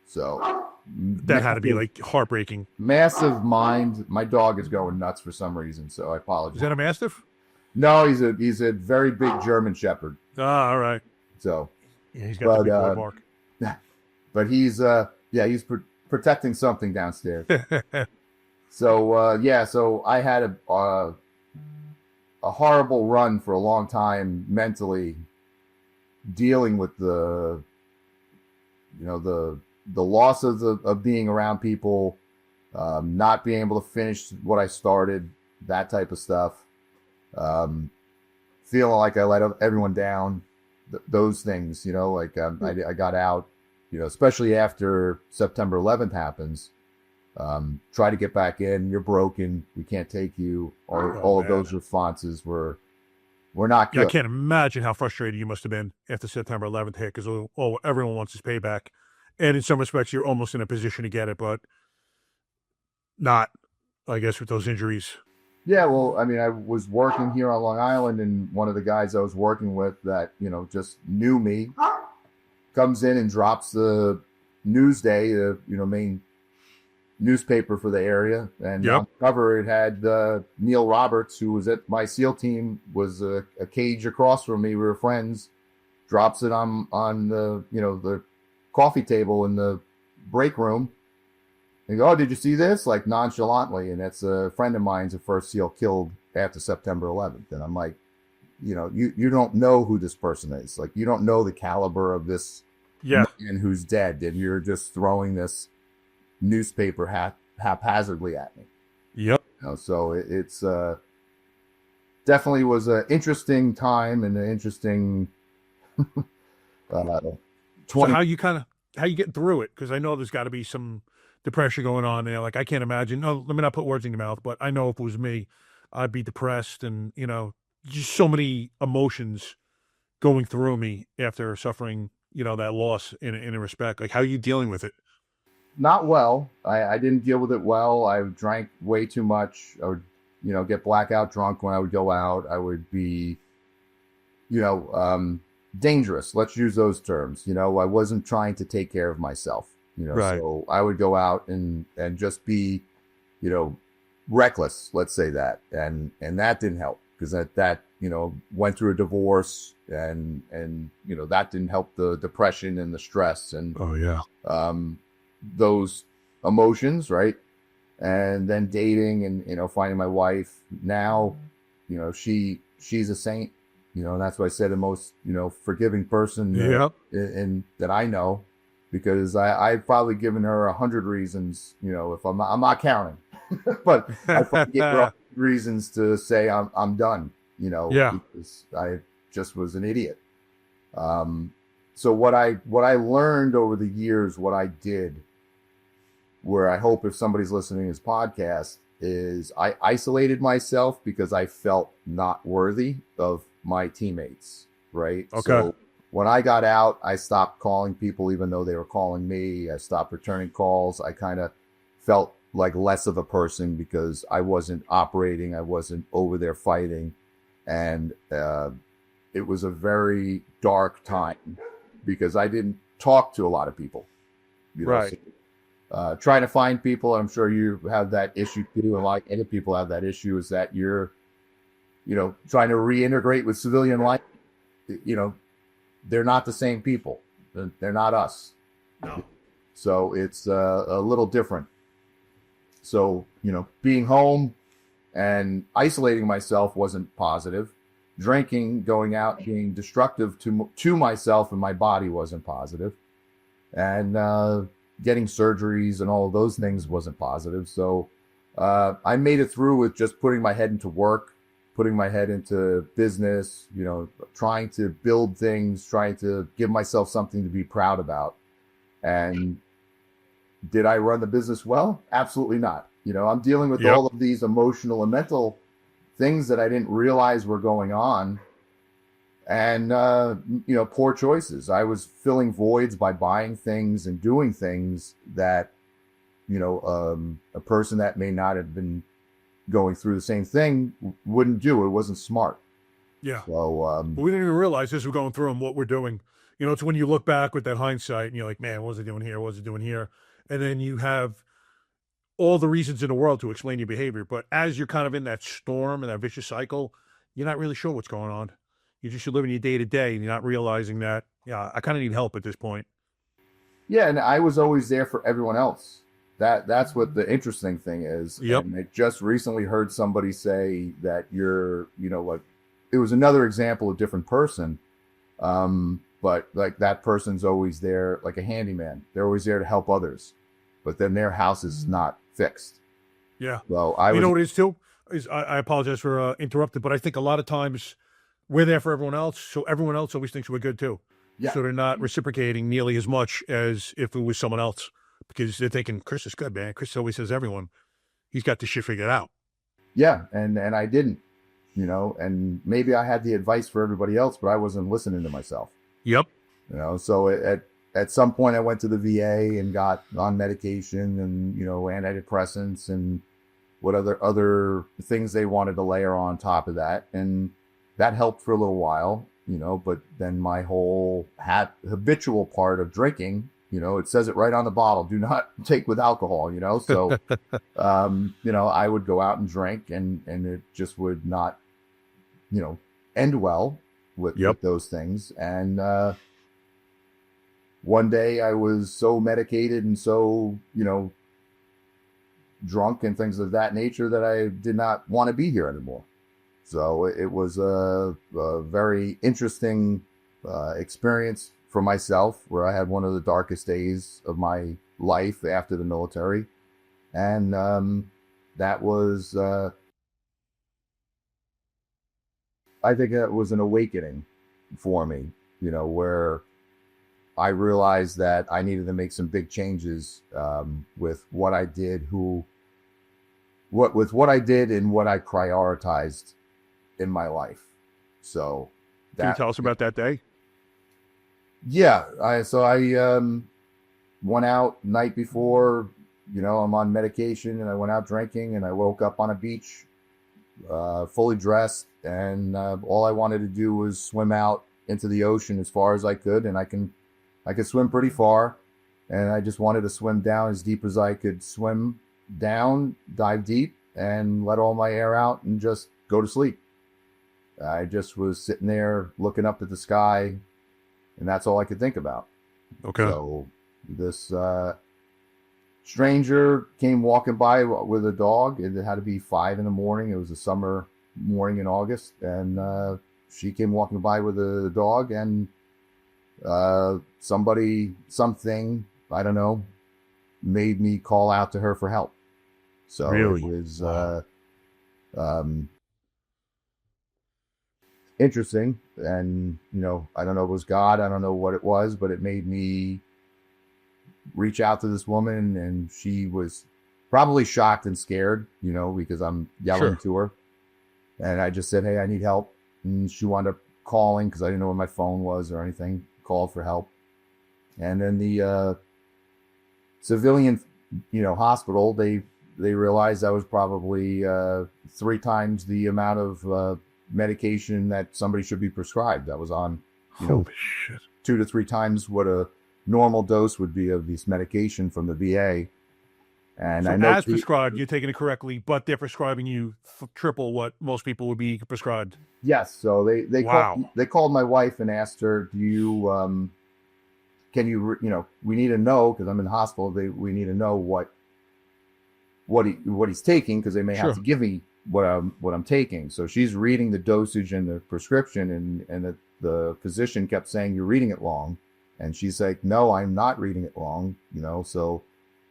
So that had to be like heartbreaking. Massive mind. My dog is going nuts for some reason, so I apologize. Is that a Mastiff? No, he's a very big German Shepherd. Ah, all right. So yeah, he's got the big boy bark. But he's protecting something downstairs. So I had a horrible run for a long time mentally, dealing with the loss of being around people, not being able to finish what I started, that type of stuff, feeling like I let everyone down, those things, I got out, especially after September 11th happens. Try to get back in, you're broken, we can't take you, or all of those responses were not good. Yeah, I can't imagine how frustrated you must have been after September 11th hit, because everyone wants his payback, and in some respects you're almost in a position to get it, but not, I guess, with those injuries. Yeah, well, I mean, I was working here on Long Island, and one of the guys I was working with that just knew me comes in and drops the Newsday, main newspaper for the area, and on the cover it had Neil Roberts, who was at my SEAL team, was a cage across from me. We were friends. Drops it on the the coffee table in the break room. They go, oh, did you see this? Like nonchalantly, and that's a friend of mine's, the first SEAL killed after September 11th. And I'm like, you don't know who this person is. Like, you don't know the caliber of this man who's dead, and you're just throwing this newspaper haphazardly at me. Yep. So it's definitely was an interesting time and an interesting 20. So how you get through it? Because I know there's got to be some depression going on there. Like, I can't imagine. No, let me not put words in your mouth, but I know if it was me, I'd be depressed, and just so many emotions going through me after suffering, that loss in a respect. Like, how are you dealing with it? Not well. I didn't deal with it well. I drank way too much. I would, get blackout drunk when I would go out. I would be, dangerous. Let's use those terms. I wasn't trying to take care of myself. Right. So I would go out and just be, reckless. Let's say that, and that didn't help, because that went through a divorce, and that didn't help the depression and the stress and those emotions, right? And then dating and finding my wife now, she's a saint, and that's why I said the most forgiving person in that I know, because I've probably given her 100 reasons, if I'm not counting, but I probably gave her 100 reasons to say I'm done, because I just was an idiot. So what I learned over the years, what I did, where I hope if somebody's listening to this podcast, is I isolated myself because I felt not worthy of my teammates, right? Okay. So when I got out, I stopped calling people even though they were calling me. I stopped returning calls. I kind of felt like less of a person because I wasn't operating. I wasn't over there fighting. And it was a very dark time because I didn't talk to a lot of people. Right. So, trying to find people, I'm sure you have that issue too, and like other people have that issue, is that you're, trying to reintegrate with civilian life. They're not the same people. They're not us. No. So it's a little different. So, being home and isolating myself wasn't positive. Drinking, going out, being destructive to myself and my body wasn't positive. And getting surgeries and all of those things wasn't positive. So I made it through with just putting my head into work, putting my head into business, trying to build things, trying to give myself something to be proud about. And did I run the business well? Absolutely not. I'm dealing with all of these emotional and mental things that I didn't realize were going on. And, poor choices. I was filling voids by buying things and doing things that, a person that may not have been going through the same thing wouldn't do. It wasn't smart. Yeah. So but we didn't even realize as we're going through and what we're doing. It's when you look back with that hindsight and you're like, man, what was I doing here? What was I doing here? And then you have all the reasons in the world to explain your behavior. But as you're kind of in that storm and that vicious cycle, you're not really sure what's going on. You're living your day to day and you're not realizing that, I kind of need help at this point. Yeah. And I was always there for everyone else. That's what the interesting thing is. Yep. And I just recently heard somebody say that you're, like, it was another example of a different person. But like that person's always there, like a handyman. They're always there to help others, but then their house is not fixed. Yeah. Well, know what it is too? I apologize for interrupting, but I think a lot of times we're there for everyone else. So everyone else always thinks we're good too. Yeah. So they're not reciprocating nearly as much as if it was someone else, because they're thinking, Chris is good, man. Chris always says everyone, he's got this shit figured out. Yeah. And I didn't, and maybe I had the advice for everybody else, but I wasn't listening to myself. Yep. So at some point I went to the VA and got on medication and, antidepressants and what other things they wanted to layer on top of that. And that helped for a little while, but then my whole habitual part of drinking, it says it right on the bottle, do not take with alcohol, so, I would go out and drink and it just would not, end well with those things. And, one day I was so medicated and so, drunk and things of that nature that I did not want to be here anymore. So it was a very interesting experience for myself, where I had one of the darkest days of my life after the military. And that was, I think it was an awakening for me, where I realized that I needed to make some big changes with what I did, with what I did and what I prioritized in my life. So can you tell us about that day? Yeah, I went out night before, I'm on medication, and I went out drinking, and I woke up on a beach, fully dressed, and all I wanted to do was swim out into the ocean as far as I could, and I could swim pretty far, and I just wanted to swim down as deep as I could swim down, dive deep, and let all my air out and just go to sleep. I just was sitting there looking up at the sky, and that's all I could think about. Okay. So this stranger came walking by with a dog. It had to be 5 a.m. It was a summer morning in August, and she came walking by with a dog, and something, I don't know, made me call out to her for help. So really? It was interesting, and I don't know, it was God, I don't know what it was, but it made me reach out to this woman, and she was probably shocked and scared, because I'm yelling to her, and I just said, hey, I need help, and she wound up calling, because I didn't know where my phone was or anything, called for help. And then the civilian hospital, they realized I was probably 3 times the amount of medication that somebody should be prescribed. That was on, holy shit, 2 to 3 times what a normal dose would be of this medication from the VA. And so I know as prescribed, you're taking it correctly, but they're prescribing you triple what most people would be prescribed. Yes. So they called my wife and asked her, do you can you we need to know, because I'm in the hospital. We need to know what he's taking, because they may have to give me what I'm taking. So she's reading the dosage and the prescription, and the physician kept saying, you're reading it wrong. And she's like, no, I'm not reading it wrong. So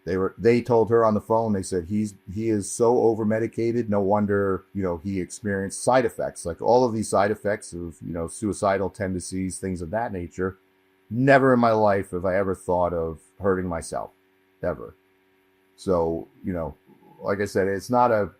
they told her on the phone, they said, he is so over medicated. No wonder, he experienced side effects, like all of these side effects of, suicidal tendencies, things of that nature. Never in my life have I ever thought of hurting myself, ever. So, like I said, it's not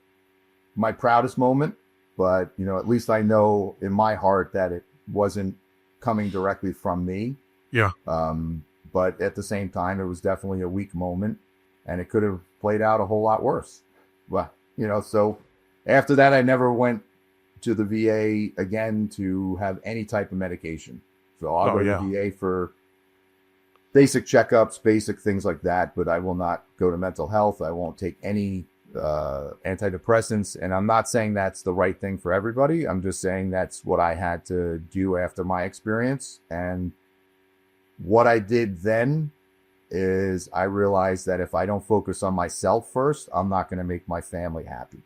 my proudest moment, but, at least I know in my heart that it wasn't coming directly from me. Yeah. But at the same time, it was definitely a weak moment, and it could have played out a whole lot worse. Well, so after that, I never went to the VA again to have any type of medication. So I'll go to the VA for basic checkups, basic things like that, but I will not go to mental health. I won't take any antidepressants. And I'm not saying that's the right thing for everybody. I'm just saying that's what I had to do after my experience. And what I did then is I realized that if I don't focus on myself first, I'm not going to make my family happy.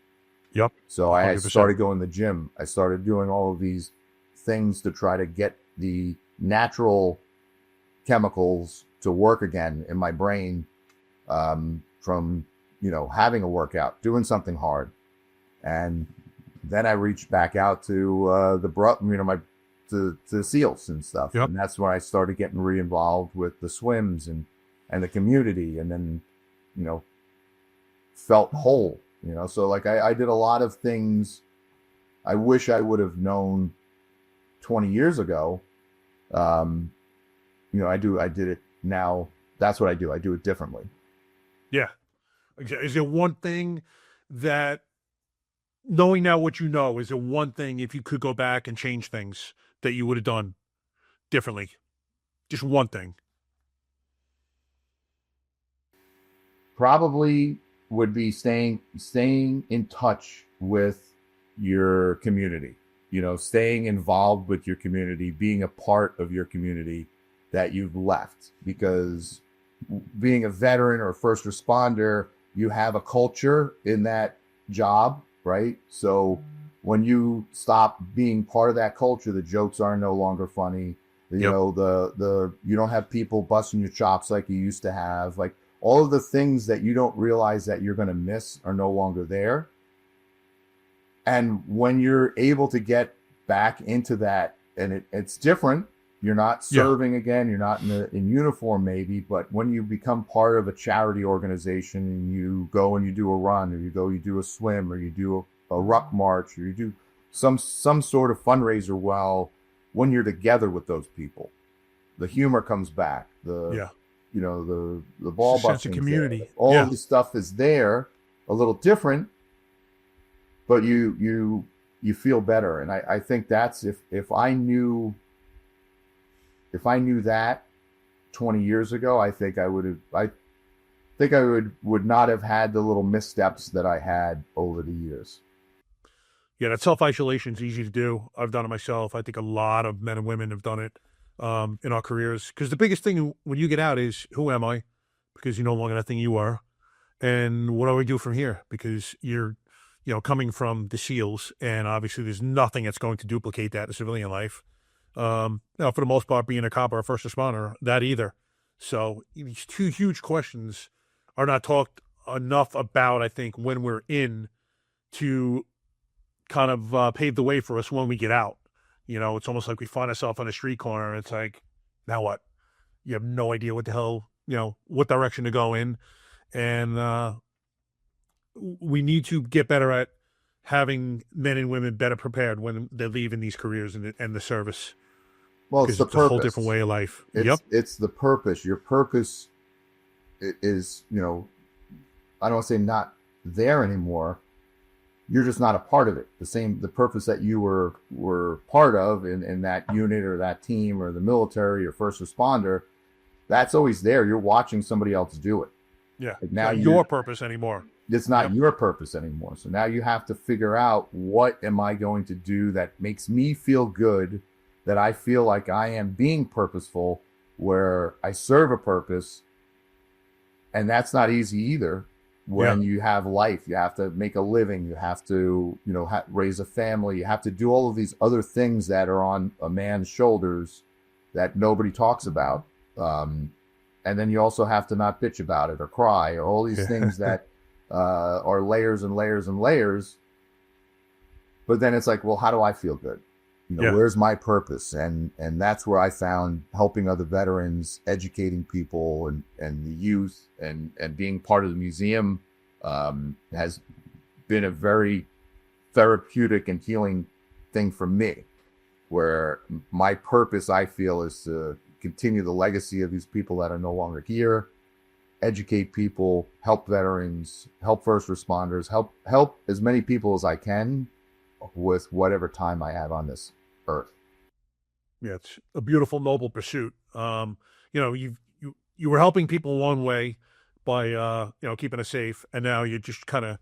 Yep. So I started going to the gym. I started doing all of these things to try to get the natural chemicals to work again in my brain, from having a workout, doing something hard. And then I reached back out to the SEALs and stuff. Yep. And that's when I started getting re-involved with the swims and the community, and then felt whole. So like I did a lot of things I wish I would have known 20 years ago. I did it now. That's what I do. I do it differently. Yeah. Is there one thing that, knowing now what you know, is there one thing, if you could go back and change things, that you would have done differently? Just one thing. Probably would be staying in touch with your community, staying involved with your community, being a part of your community that you've left. Because being a veteran or a first responder, you have a culture in that job, right? So when you stop being part of that culture, the jokes are no longer funny. You know, the you don't have people busting your chops like you used to have. Like all of the things that you don't realize that you're going to miss are no longer there. And when you're able to get back into that, and it's different. You're not serving again. You're not in uniform maybe, but when you become part of a charity organization and you go and you do a run, or you do a swim, or you do a ruck march, or you do some sort of fundraiser, when you're together with those people, the humor comes back. The ball busting, sense of community. All of this stuff is there, a little different, but you feel better. And I think that's if I knew that 20 years ago, I think I would not have had the little missteps that I had over the years. Yeah, that self-isolation is easy to do. I've done it myself. I think a lot of men and women have done it in our careers. Because the biggest thing when you get out is, who am I? Because you're no longer that thing you are. And what do I do from here? Because you're, coming from the SEALs, and obviously there's nothing that's going to duplicate that in civilian life. For the most part, being a cop or a first responder, that either. So these two huge questions are not talked enough about, I think, when we're in, to kind of pave the way for us when we get out. It's almost like we find ourselves on a street corner, and it's like, now what? You have no idea what the hell, what direction to go in. And we need to get better at having men and women better prepared when they leave in these careers and the service. Well, it's the purpose. A whole different way of life. It's the purpose. Your purpose is, I don't want to say not there anymore. You're just not a part of it. The purpose that you were part of in that unit or that team or the military or first responder, that's always there. You're watching somebody else do it. Yeah. Like now your purpose anymore. It's not your purpose anymore. So now you have to figure out, what am I going to do that makes me feel good, that I feel like I am being purposeful, where I serve a purpose. And that's not easy either. When you have life, you have to make a living, you have to, raise a family, you have to do all of these other things that are on a man's shoulders that nobody talks about. And then you also have to not bitch about it or cry, or all these things that are layers and layers and layers. But then it's like, well, how do I feel good? Where's my purpose? And that's where I found helping other veterans, educating people and the youth, and being part of the museum has been a very therapeutic and healing thing for me, where my purpose, I feel, is to continue the legacy of these people that are no longer here, educate people, help veterans, help first responders, help as many people as I can with whatever time I have on this earth. Yeah, it's a beautiful, noble pursuit. You were helping people along way by keeping us safe, and now you're just kind of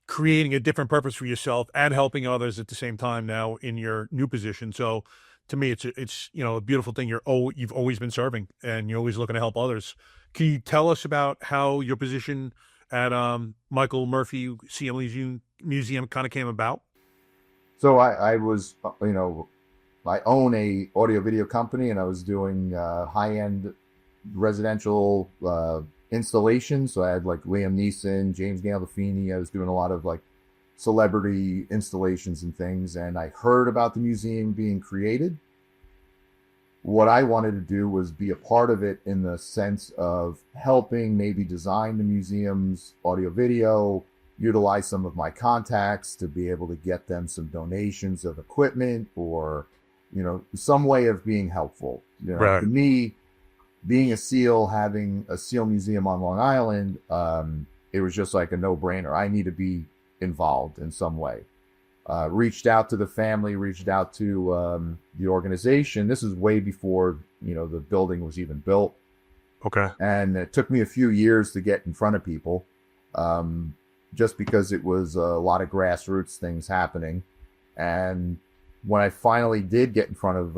creating a different purpose for yourself and helping others at the same time now in your new position. So to me, it's a beautiful thing. You've always been serving, and you're always looking to help others. Can you tell us about how your position at Michael Murphy SEAL Museum kind of came about? So I was, I own a audio video company, and I was doing high-end residential installations. So I had like Liam Neeson, James Gandolfini. I was doing a lot of like celebrity installations and things. And I heard about the museum being created. What I wanted to do was be a part of it in the sense of helping maybe design the museum's audio video, utilize some of my contacts to be able to get them some donations of equipment, or, some way of being helpful. Right. To me, being a SEAL, having a SEAL museum on Long Island, it was just like a no-brainer. I need to be involved in some way. Reached out to the family, reached out to the organization. This is way before, the building was even built. Okay. And it took me a few years to get in front of people. Just because it was a lot of grassroots things happening. And when I finally did get in front of,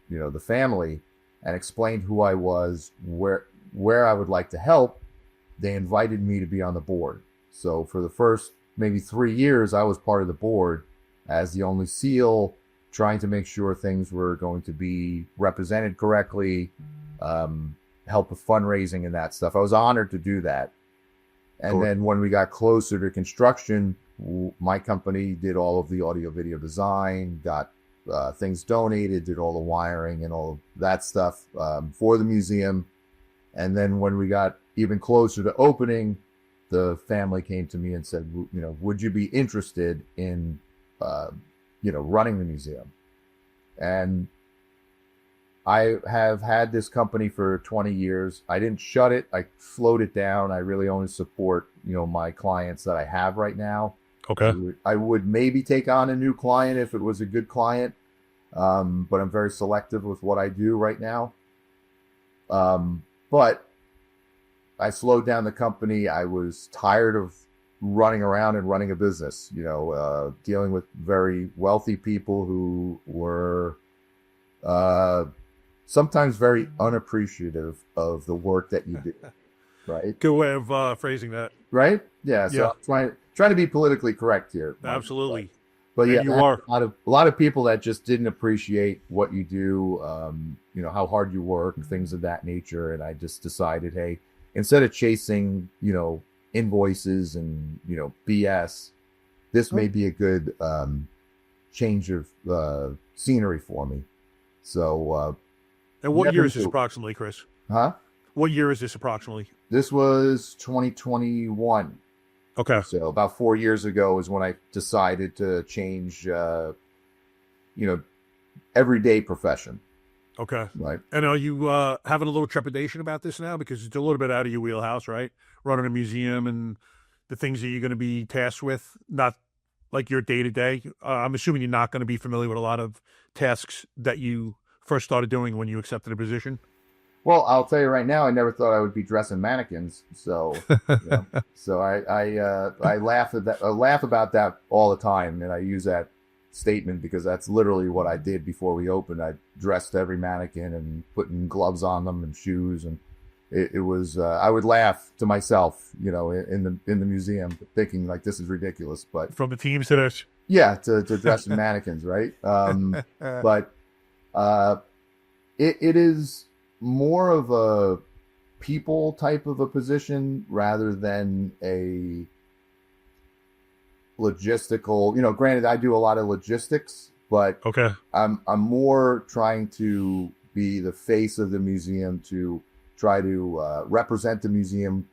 the family and explained who I was, where I would like to help, they invited me to be on the board. So for the first maybe 3 years, I was part of the board, as the only SEAL, trying to make sure things were going to be represented correctly, help with fundraising and that stuff. I was honored to do that. And then when we got closer to construction, my company did all of the audio video design, got things donated, did all the wiring and all of that stuff for the museum. And then when we got even closer to opening, the family came to me and said, would you be interested in, running the museum? And I have had this company for 20 years. I didn't shut it. I slowed it down. I really only support, my clients that I have right now. Okay. I would maybe take on a new client if it was a good client. But I'm very selective with what I do right now. But I slowed down the company. I was tired of running around and running a business, dealing with very wealthy people who were sometimes very unappreciative of the work that you do. Right? Good way of phrasing that. Right? Yeah. So I'm trying to be politically correct here. Absolutely. But yeah, you are a lot of people that just didn't appreciate what you do, how hard you work and things of that nature. And I just decided, hey, instead of chasing, invoices and, BS, this may be a good change of scenery for me. So. And what year is this approximately, Chris? Huh? What year is this approximately? This was 2021. Okay. So about 4 years ago is when I decided to change, everyday profession. Okay. Right. And are you having a little trepidation about this now? Because it's a little bit out of your wheelhouse, right? Running a museum and the things that you're going to be tasked with, not like your day-to-day. I'm assuming you're not going to be familiar with a lot of tasks that you first started doing when you accepted a position. Well, I'll tell you right now, I never thought I would be dressing mannequins. So, so I laugh at that. I laugh about that all the time, and I use that statement because that's literally what I did before we opened. I dressed every mannequin and putting gloves on them and shoes, and it was. I would laugh to myself, in the museum, thinking like this is ridiculous. But from the teams to this, to dress in mannequins, right? But it is more of a people type of a position rather than a logistical, granted I do a lot of logistics, but okay. I'm more trying to be the face of the museum, to try to represent the museum,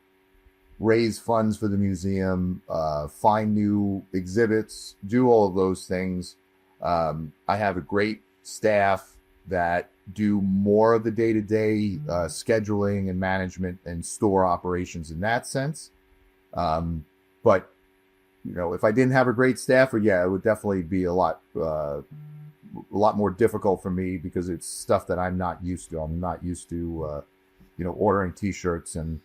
raise funds for the museum, find new exhibits, do all of those things. I have a great staff that do more of the day-to-day scheduling and management and store operations in that sense. But, if I didn't have a great staffer, it would definitely be a lot more difficult for me because it's stuff that I'm not used to. I'm not used to, ordering T-shirts and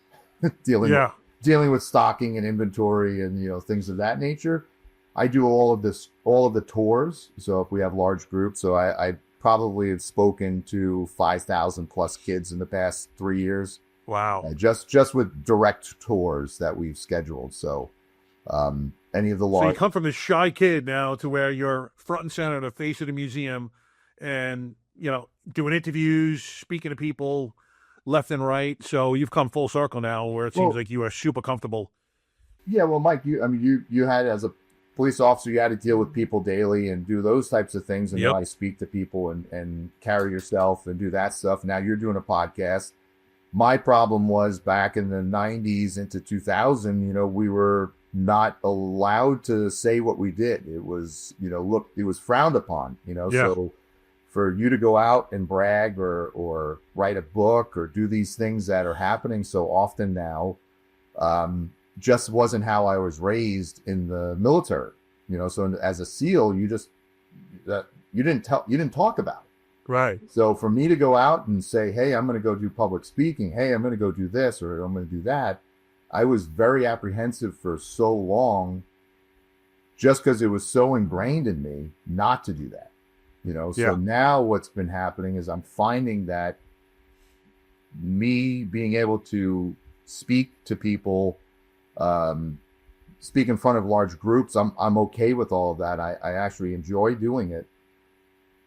dealing with stocking and inventory and, things of that nature. I do all of the tours. So if we have large groups, so I probably have spoken to 5,000 plus kids in the past 3 years. Wow. Just with direct tours that we've scheduled. So any of the large... So you come from this shy kid now to where you're front and center, the face of the museum, and, doing interviews, speaking to people left and right. So you've come full circle now where it seems like you are super comfortable. Yeah, well, Mike, you had, as a police officer, you had to deal with people daily and do those types of things and I speak to people and carry yourself and do that stuff. Now you're doing a podcast. My problem was back in the 90s into 2000, we were not allowed to say what we did. It was, it was frowned upon, so for you to go out and brag or write a book or do these things that are happening so often now, just wasn't how I was raised in the military, so as a SEAL, you didn't talk about it. Right. So for me to go out and say, hey, I'm going to go do public speaking. Hey, I'm going to go do this, or I'm going to do that. I was very apprehensive for so long just because it was so ingrained in me not to do that, So now what's been happening is I'm finding that me being able to speak to people, speak in front of large groups. I'm okay with all of that. I actually enjoy doing it.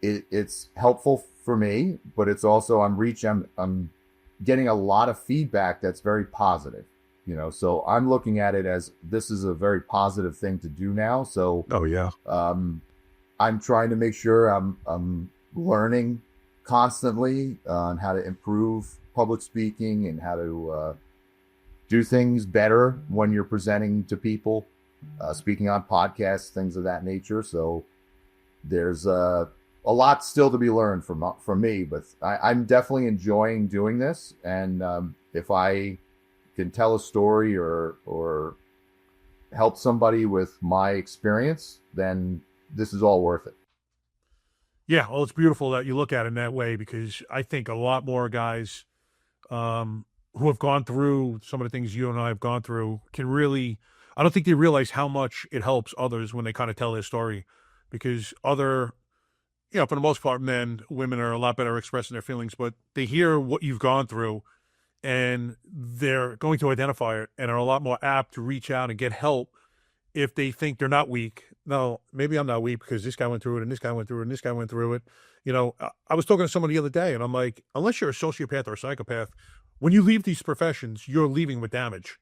It's helpful for me, but it's also I'm getting a lot of feedback that's very positive, so I'm looking at it as this is a very positive thing to do now. So I'm trying to make sure I'm learning constantly on how to improve public speaking and how to do things better when you're presenting to people, speaking on podcasts, things of that nature. So there's a lot still to be learned from me, but I'm definitely enjoying doing this. And if I can tell a story or help somebody with my experience, then this is all worth it. Yeah, well, it's beautiful that you look at it in that way, because I think a lot more guys who have gone through some of the things you and I have gone through can really, I don't think they realize how much it helps others when they kind of tell their story, because for the most part, women are a lot better expressing their feelings, but they hear what you've gone through and they're going to identify it and are a lot more apt to reach out and get help if they think they're not weak. No, maybe I'm not weak because this guy went through it and this guy went through it and this guy went through it. I was talking to someone the other day and I'm like, unless you're a sociopath or a psychopath, when you leave these professions, you're leaving with damage.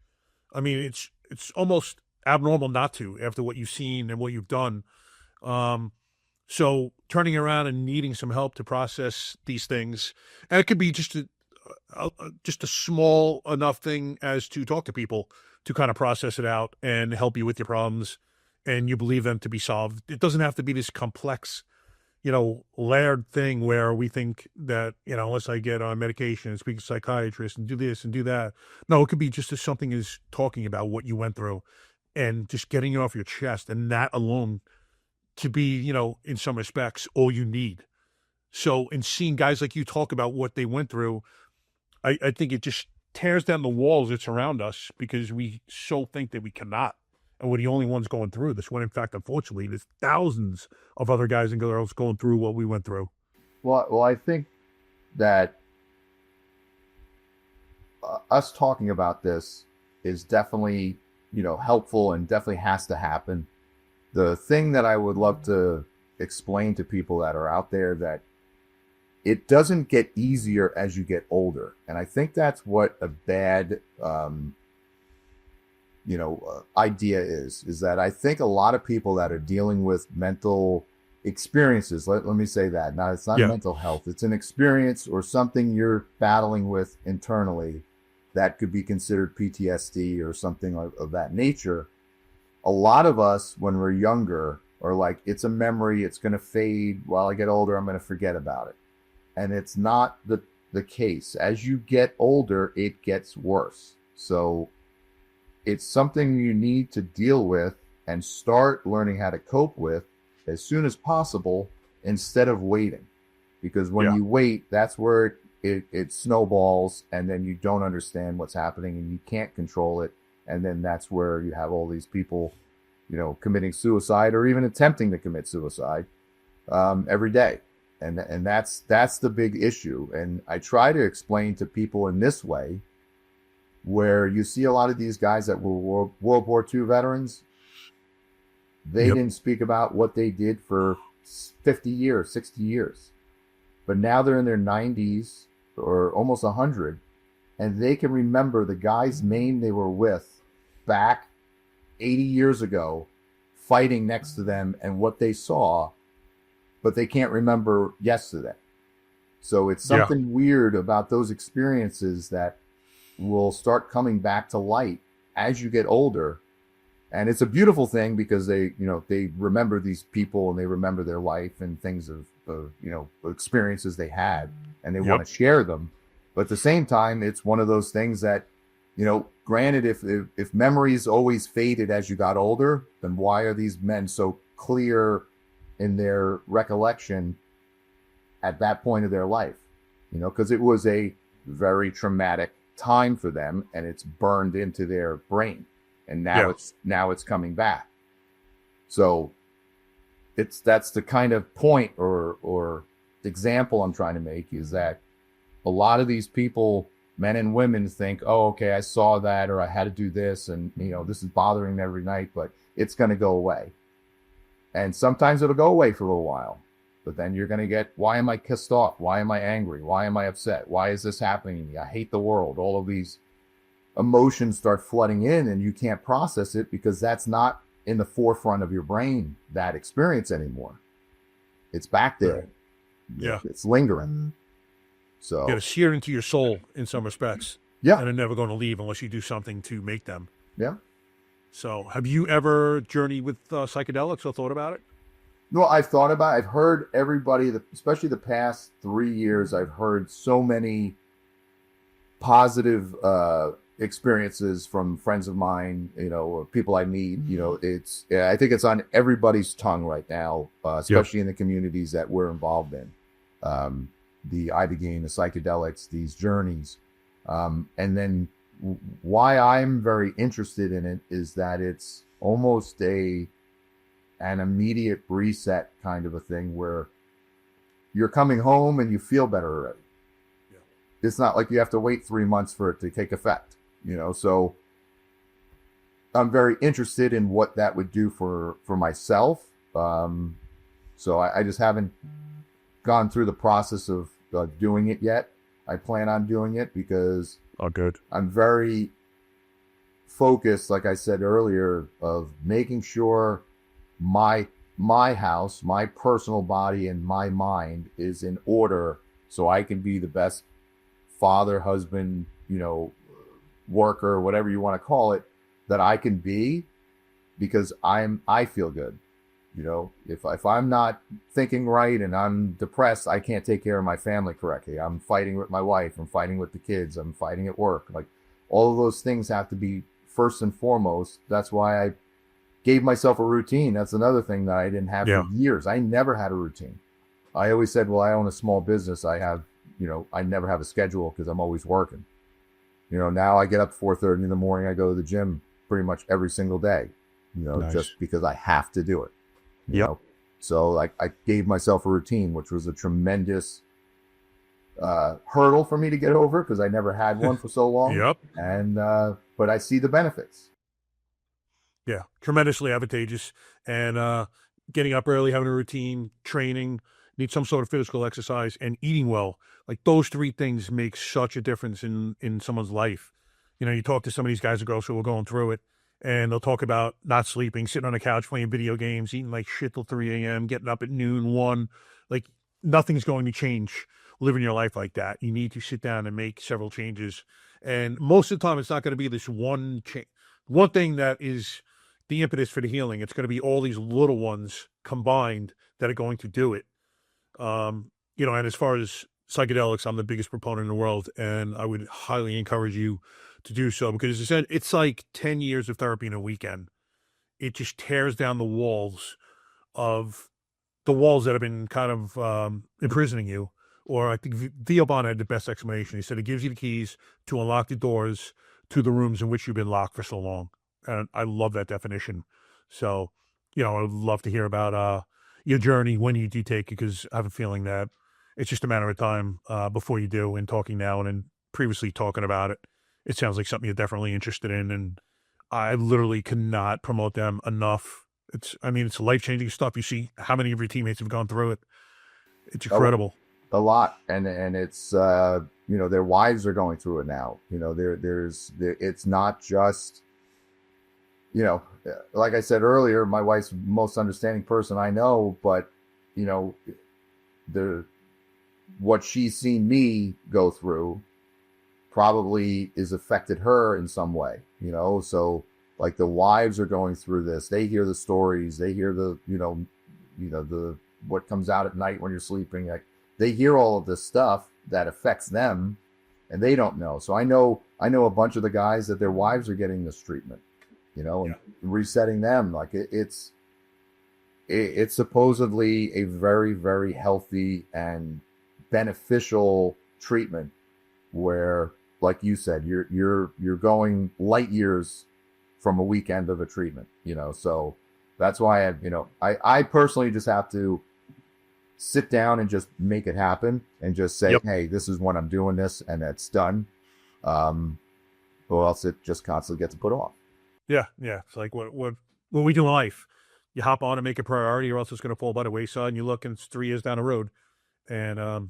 I mean, it's almost abnormal not to, after what you've seen and what you've done. So turning around and needing some help to process these things, and it could be just a small enough thing as to talk to people to kind of process it out and help you with your problems, and you believe them to be solved. It doesn't have to be this complex, layered thing where we think that, unless I get on medication and speak to a psychiatrist and do this and do that. No, it could be just as something as talking about what you went through and just getting it off your chest, and that alone to be, in some respects, all you need. So in seeing guys like you talk about what they went through, I think it just tears down the walls that surround us, because we so think that we cannot, and we're the only ones going through this, when in fact, unfortunately, there's thousands of other guys and girls going through what we went through. Well, I think that us talking about this is definitely, helpful and definitely has to happen. The thing that I would love to explain to people that are out there, that it doesn't get easier as you get older. And I think that's what a bad, idea is that I think a lot of people that are dealing with mental experiences, let me say that. Now, it's not mental health. It's an experience or something you're battling with internally that could be considered PTSD or something of that nature. A lot of us, when we're younger, are like, it's a memory, it's going to fade. While I get older, I'm going to forget about it. And it's not the case. As you get older, it gets worse. So it's something you need to deal with and start learning how to cope with as soon as possible, instead of waiting. Because when you wait, that's where it snowballs, and then you don't understand what's happening and you can't control it. And then that's where you have all these people, committing suicide or even attempting to commit suicide every day. And that's the big issue. And I try to explain to people in this way, where you see a lot of these guys that were World War II veterans, they didn't speak about what they did for 50 years, 60 years. But now they're in their 90s or almost 100, and they can remember the guy's name they were with back 80 years ago, fighting next to them, and what they saw, but they can't remember yesterday. So it's something weird about those experiences that will start coming back to light as you get older. And it's a beautiful thing, because they remember these people and they remember their life and things of experiences they had, and they want to share them. But at the same time, it's one of those things that, granted, if memories always faded as you got older, then why are these men so clear in their recollection at that point of their life? Because it was a very traumatic time for them, and it's burned into their brain, and now it's coming back. So that's the kind of point or example I'm trying to make, is that a lot of these people men and women think, oh, okay, I saw that, or I had to do this, and this is bothering me every night, but it's going to go away. And sometimes it'll go away for a little while, but then you're going to get, why am I pissed off? Why am I angry? Why am I upset? Why is this happening to me? I hate the world. All of these emotions start flooding in, and you can't process it because that's not in the forefront of your brain, that experience anymore. It's back there. Right. Yeah. It's lingering. So it's seared into your soul in some respects. Yeah. And they're never going to leave unless you do something to make them. Yeah. So have you ever journeyed with psychedelics or thought about it? No, I've thought about it. I've heard everybody, especially the past 3 years, I've heard so many positive experiences from friends of mine, or people I meet. I think it's on everybody's tongue right now, especially in the communities that we're involved in. The ibogaine, the psychedelics, these journeys. And then why I'm very interested in it is that it's almost an immediate reset kind of a thing where you're coming home and you feel better already. Yeah. It's not like you have to wait 3 months for it to take effect, so I'm very interested in what that would do for myself. So I just haven't gone through the process of doing it yet. I plan on doing it because good. I'm very focused, like I said earlier, of making sure my house, my personal body, and my mind is in order so I can be the best father, husband, worker, whatever you want to call it, that I can be, because I feel good. If I'm not thinking right and I'm depressed, I can't take care of my family correctly. I'm fighting with my wife. I'm fighting with the kids. I'm fighting at work. Like, all of those things have to be first and foremost. That's why I gave myself a routine. That's another thing that I didn't have for years. I never had a routine. I always said, well, I own a small business. I have, I never have a schedule because I'm always working. Now I get up 4:30 in the morning. I go to the gym pretty much every single day, Nice. Just because I have to do it. Yep. So I gave myself a routine, which was a tremendous hurdle for me to get over because I never had one for so long. Yep. And but I see the benefits. Yeah, tremendously advantageous. And getting up early, having a routine, training, need some sort of physical exercise, and eating well. Like, those three things make such a difference in someone's life. You talk to some of these guys and girls who are going through it, and they'll talk about not sleeping, sitting on the couch playing video games, eating like shit till 3 a.m., getting up at noon, 1. Like, nothing's going to change living your life like that. You need to sit down and make several changes. And most of the time, it's not going to be this one thing that is the impetus for the healing. It's going to be all these little ones combined that are going to do it. And as far as psychedelics, I'm the biggest proponent in the world, and I would highly encourage you to do so, because as I said, it's like 10 years of therapy in a weekend. It just tears down the walls that have been kind of imprisoning you. Or I think Theo Bon had the best explanation. He said it gives you the keys to unlock the doors to the rooms in which you've been locked for so long. And I love that definition. So, I would love to hear about your journey when you do take it, because I have a feeling that it's just a matter of time before you do. And talking now and then previously talking about it, it sounds like something you're definitely interested in. And I literally cannot promote them enough. It's life-changing stuff. You see how many of your teammates have gone through it. It's incredible. A lot. And it's, their wives are going through it now. It's not just, like I said earlier, my wife's the most understanding person I know, but, what she's seen me go through probably is affected her in some way, so like the wives are going through this. They hear the stories, they hear the, the, what comes out at night when you're sleeping. Like, they hear all of this stuff that affects them and they don't know. So I know a bunch of the guys that their wives are getting this treatment, and resetting them. Like, it's supposedly a very, very healthy and beneficial treatment where, like you said, you're going light years from a weekend of a treatment, so that's why I personally just have to sit down and just make it happen and just say, hey, this is when I'm doing this, and that's done. or else it just constantly gets put off. Yeah. It's like what we do in life. You hop on and make a priority, or else it's going to fall by the wayside. And you look, and it's 3 years down the road, and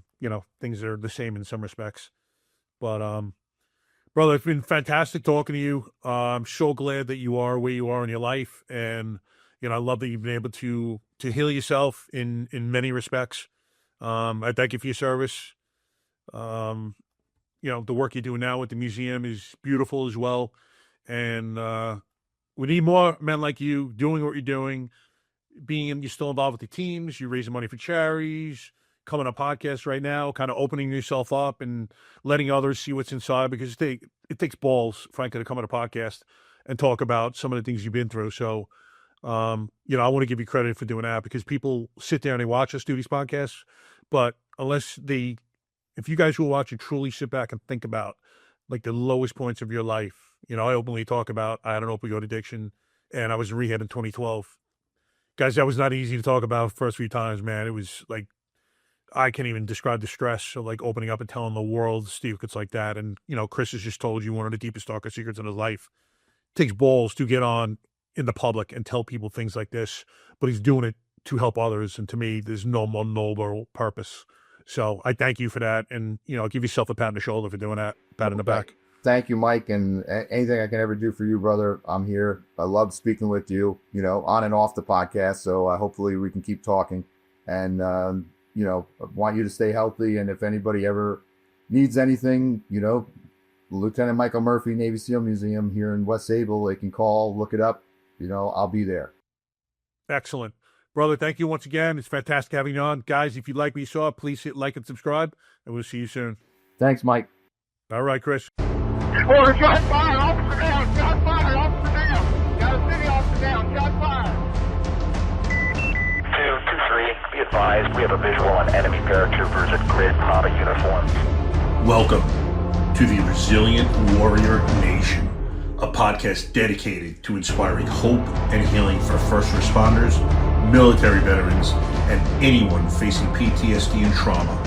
things are the same in some respects. But brother, it's been fantastic talking to you. I'm so glad that you are where you are in your life, and I love that you've been able to heal yourself in many respects. I thank you for your service. The work you're doing now with the museum is beautiful as well, and we need more men like you doing what you're doing. You're still involved with the teams. You're raising money for charities. Coming on podcasts right now, kind of opening yourself up and letting others see what's inside, because it takes balls, frankly, to come on a podcast and talk about some of the things you've been through. So, I want to give you credit for doing that, because people sit there and they watch us do these podcasts, but if you guys who are watching truly sit back and think about like the lowest points of your life, I openly talk about, I had an opioid addiction and I was in rehab in 2012. Guys, that was not easy to talk about the first few times, man. It was like, I can't even describe the stress of like opening up and telling the world, Steve, it's like that. And, Chris has just told you one of the deepest, darkest secrets in his life. It takes balls to get on in the public and tell people things like this, but he's doing it to help others. And to me, there's no more noble purpose. So I thank you for that. And, give yourself a pat on the shoulder for doing that, pat on the back. Thank you, Mike. And anything I can ever do for you, brother, I'm here. I love speaking with you, on and off the podcast. So hopefully we can keep talking. And, I want you to stay healthy. And if anybody ever needs anything, Lieutenant Michael Murphy, Navy SEAL Museum here in West Sable, they can call, look it up. I'll be there. Excellent. Brother, thank you once again. It's fantastic having you on. Guys, if you like what you saw, please hit like and subscribe, and we'll see you soon. Thanks, Mike. All right, Chris. Order, shot fire, officer down, shot fire, officer down. Got a city officer down, shot fire. 223, be advised, we have a visual on enemy paratroopers at grid Papa uniforms. Welcome to the Resilient Warrior Nation, a podcast dedicated to inspiring hope and healing for first responders, military veterans, and anyone facing PTSD and trauma.